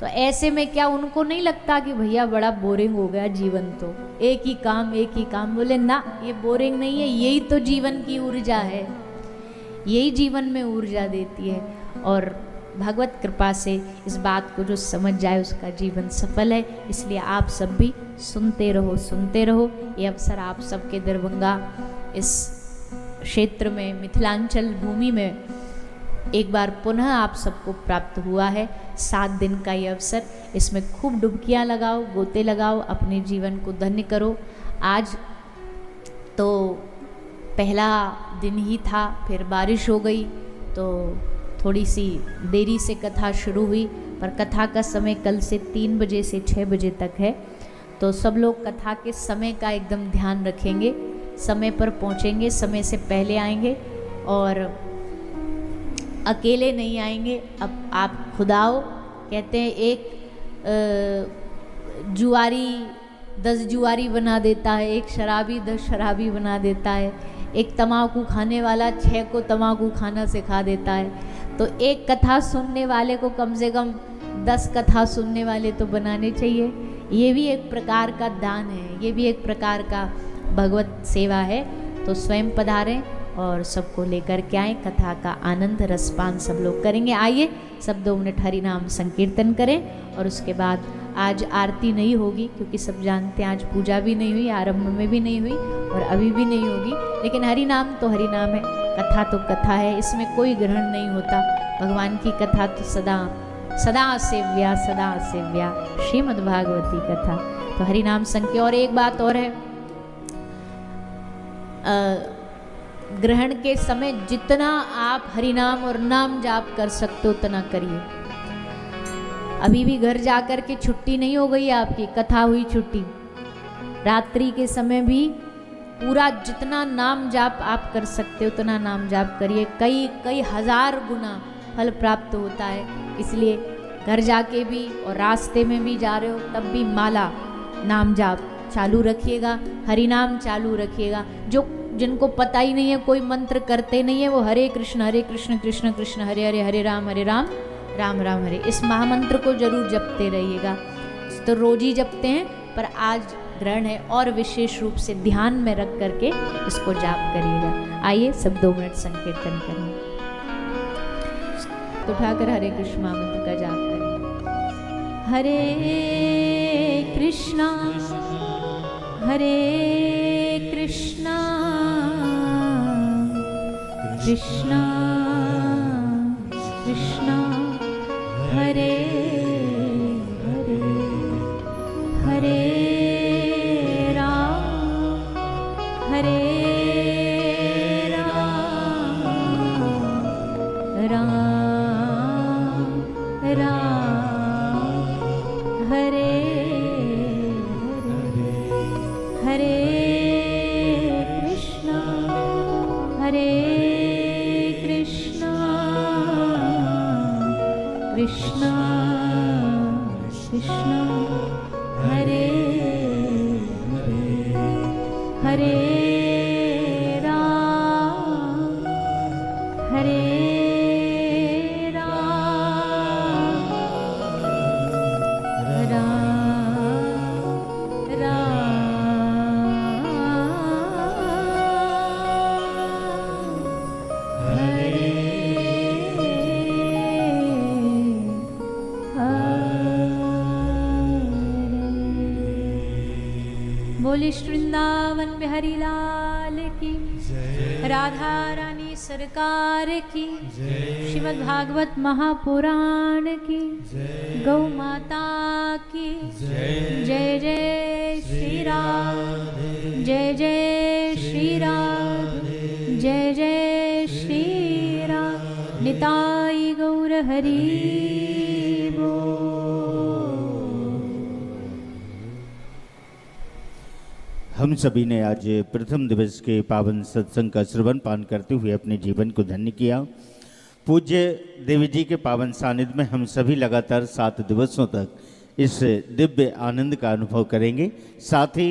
तो ऐसे में क्या उनको नहीं लगता कि भैया बड़ा बोरिंग हो गया जीवन, तो एक ही काम? बोले ना, ये बोरिंग नहीं है, यही तो जीवन की ऊर्जा है, यही जीवन में ऊर्जा देती है। और भगवत कृपा से इस बात को जो समझ जाए उसका जीवन सफल है। इसलिए आप सब भी सुनते रहो। ये अवसर आप सबके दरभंगा इस क्षेत्र में, मिथिलांचल भूमि में एक बार पुनः आप सबको प्राप्त हुआ है। 7 दिन का ये अवसर, इसमें खूब डुबकियाँ लगाओ, गोते लगाओ, अपने जीवन को धन्य करो। आज तो पहला दिन ही था, फिर बारिश हो गई तो थोड़ी सी देरी से कथा शुरू हुई, पर कथा का समय कल से 3 बजे से 6 बजे तक है। तो सब लोग कथा के समय का एकदम ध्यान रखेंगे, समय पर पहुँचेंगे, समय से पहले आएंगे। और अकेले नहीं आएंगे, अब आप खुद आओ। कहते हैं एक जुआरी 10 जुआरी बना देता है, एक शराबी 10 शराबी बना देता है, एक तम्बाकू खाने वाला 6 को तम्बाकू खाना सिखा देता है। तो एक कथा सुनने वाले को कम से कम 10 कथा सुनने वाले तो बनाने चाहिए। ये भी एक प्रकार का दान है, ये भी एक प्रकार का भगवत सेवा है। तो स्वयं पधारें और सबको लेकर के आए, कथा का आनंद रसपान सब लोग करेंगे। आइए सब 2 मिनट हरि नाम संकीर्तन करें और उसके बाद आज आरती नहीं होगी, क्योंकि सब जानते हैं आज पूजा भी नहीं हुई, आरंभ में भी नहीं हुई और अभी भी नहीं होगी। लेकिन हरि नाम तो हरि नाम है, कथा तो कथा है, इसमें कोई ग्रहण नहीं होता। भगवान की कथा तो सदा सदा सेव्या, सदा सेव्या श्रीमद् भागवती कथा। तो हरि नाम संकीर्तन। और एक बात और है, ग्रहण के समय जितना आप हरि नाम और नाम जाप कर सकते हो उतना करिए। अभी भी घर जाकर के छुट्टी नहीं हो गई आपकी, कथा हुई छुट्टी। रात्रि के समय भी पूरा जितना नाम जाप आप कर सकते हो उतना नाम जाप करिए, कई हजार गुना फल प्राप्त होता है। इसलिए घर जाके भी और रास्ते में भी जा रहे हो तब भी माला नाम जाप चालू रखिएगा, हरि नाम चालू रखिएगा। जिनको पता ही नहीं है, कोई मंत्र करते नहीं है, वो हरे कृष्ण कृष्ण कृष्ण हरे हरे, हरे राम राम राम हरे, इस महामंत्र को जरूर जपते रहिएगा। तो रोज ही जपते हैं, पर आज ग्रहण है और विशेष रूप से ध्यान में रख करके इसको जाप करिएगा। आइए सब 2 मिनट संकीर्तन करें, तो उठाकर हरे कृष्ण महामंत्र का जाप करें। हरे कृष्णा कृष्णा कृष्णा हरे हरे, हरे राम राम राम हरे हरे, हरे कृष्णा कृष्णा कृष्णा हरे हरे, हरे राम बोले वृंदावन बिहारी लाल की, राधा रानी सरकार की, श्रीमद् भागवत महापुराण की, गौ माता की जय जय श्री राम, जय जय श्री राम, जय जय श्री राम। निताई गौर हरि बोल। हम सभी ने आज प्रथम दिवस के पावन सत्संग का श्रवण पान करते हुए अपने जीवन को धन्य किया। पूज्य देवी जी के पावन सानिध्य में हम सभी लगातार 7 दिवसों तक इस दिव्य आनंद का अनुभव करेंगे। साथ ही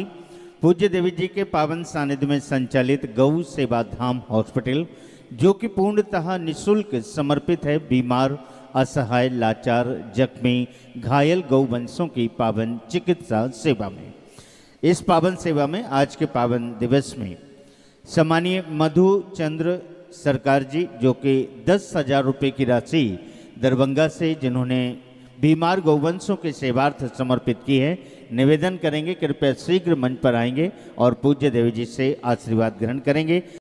पूज्य देवी जी के पावन सानिध्य में संचालित गौ सेवा धाम हॉस्पिटल, जो कि पूर्णतः निःशुल्क समर्पित है बीमार, असहाय, लाचार, जख्मी, घायल गौवंशों की पावन चिकित्सा सेवा में। इस पावन सेवा में आज के पावन दिवस में सम्मानीय मधु चंद्र सरकार जी, जो कि 10,000 रुपये की राशि दरभंगा से, जिन्होंने बीमार गौवंशों के सेवार्थ समर्पित की है, निवेदन करेंगे। कृपया शीघ्र मंच पर आएंगे और पूज्य देवी जी से आशीर्वाद ग्रहण करेंगे।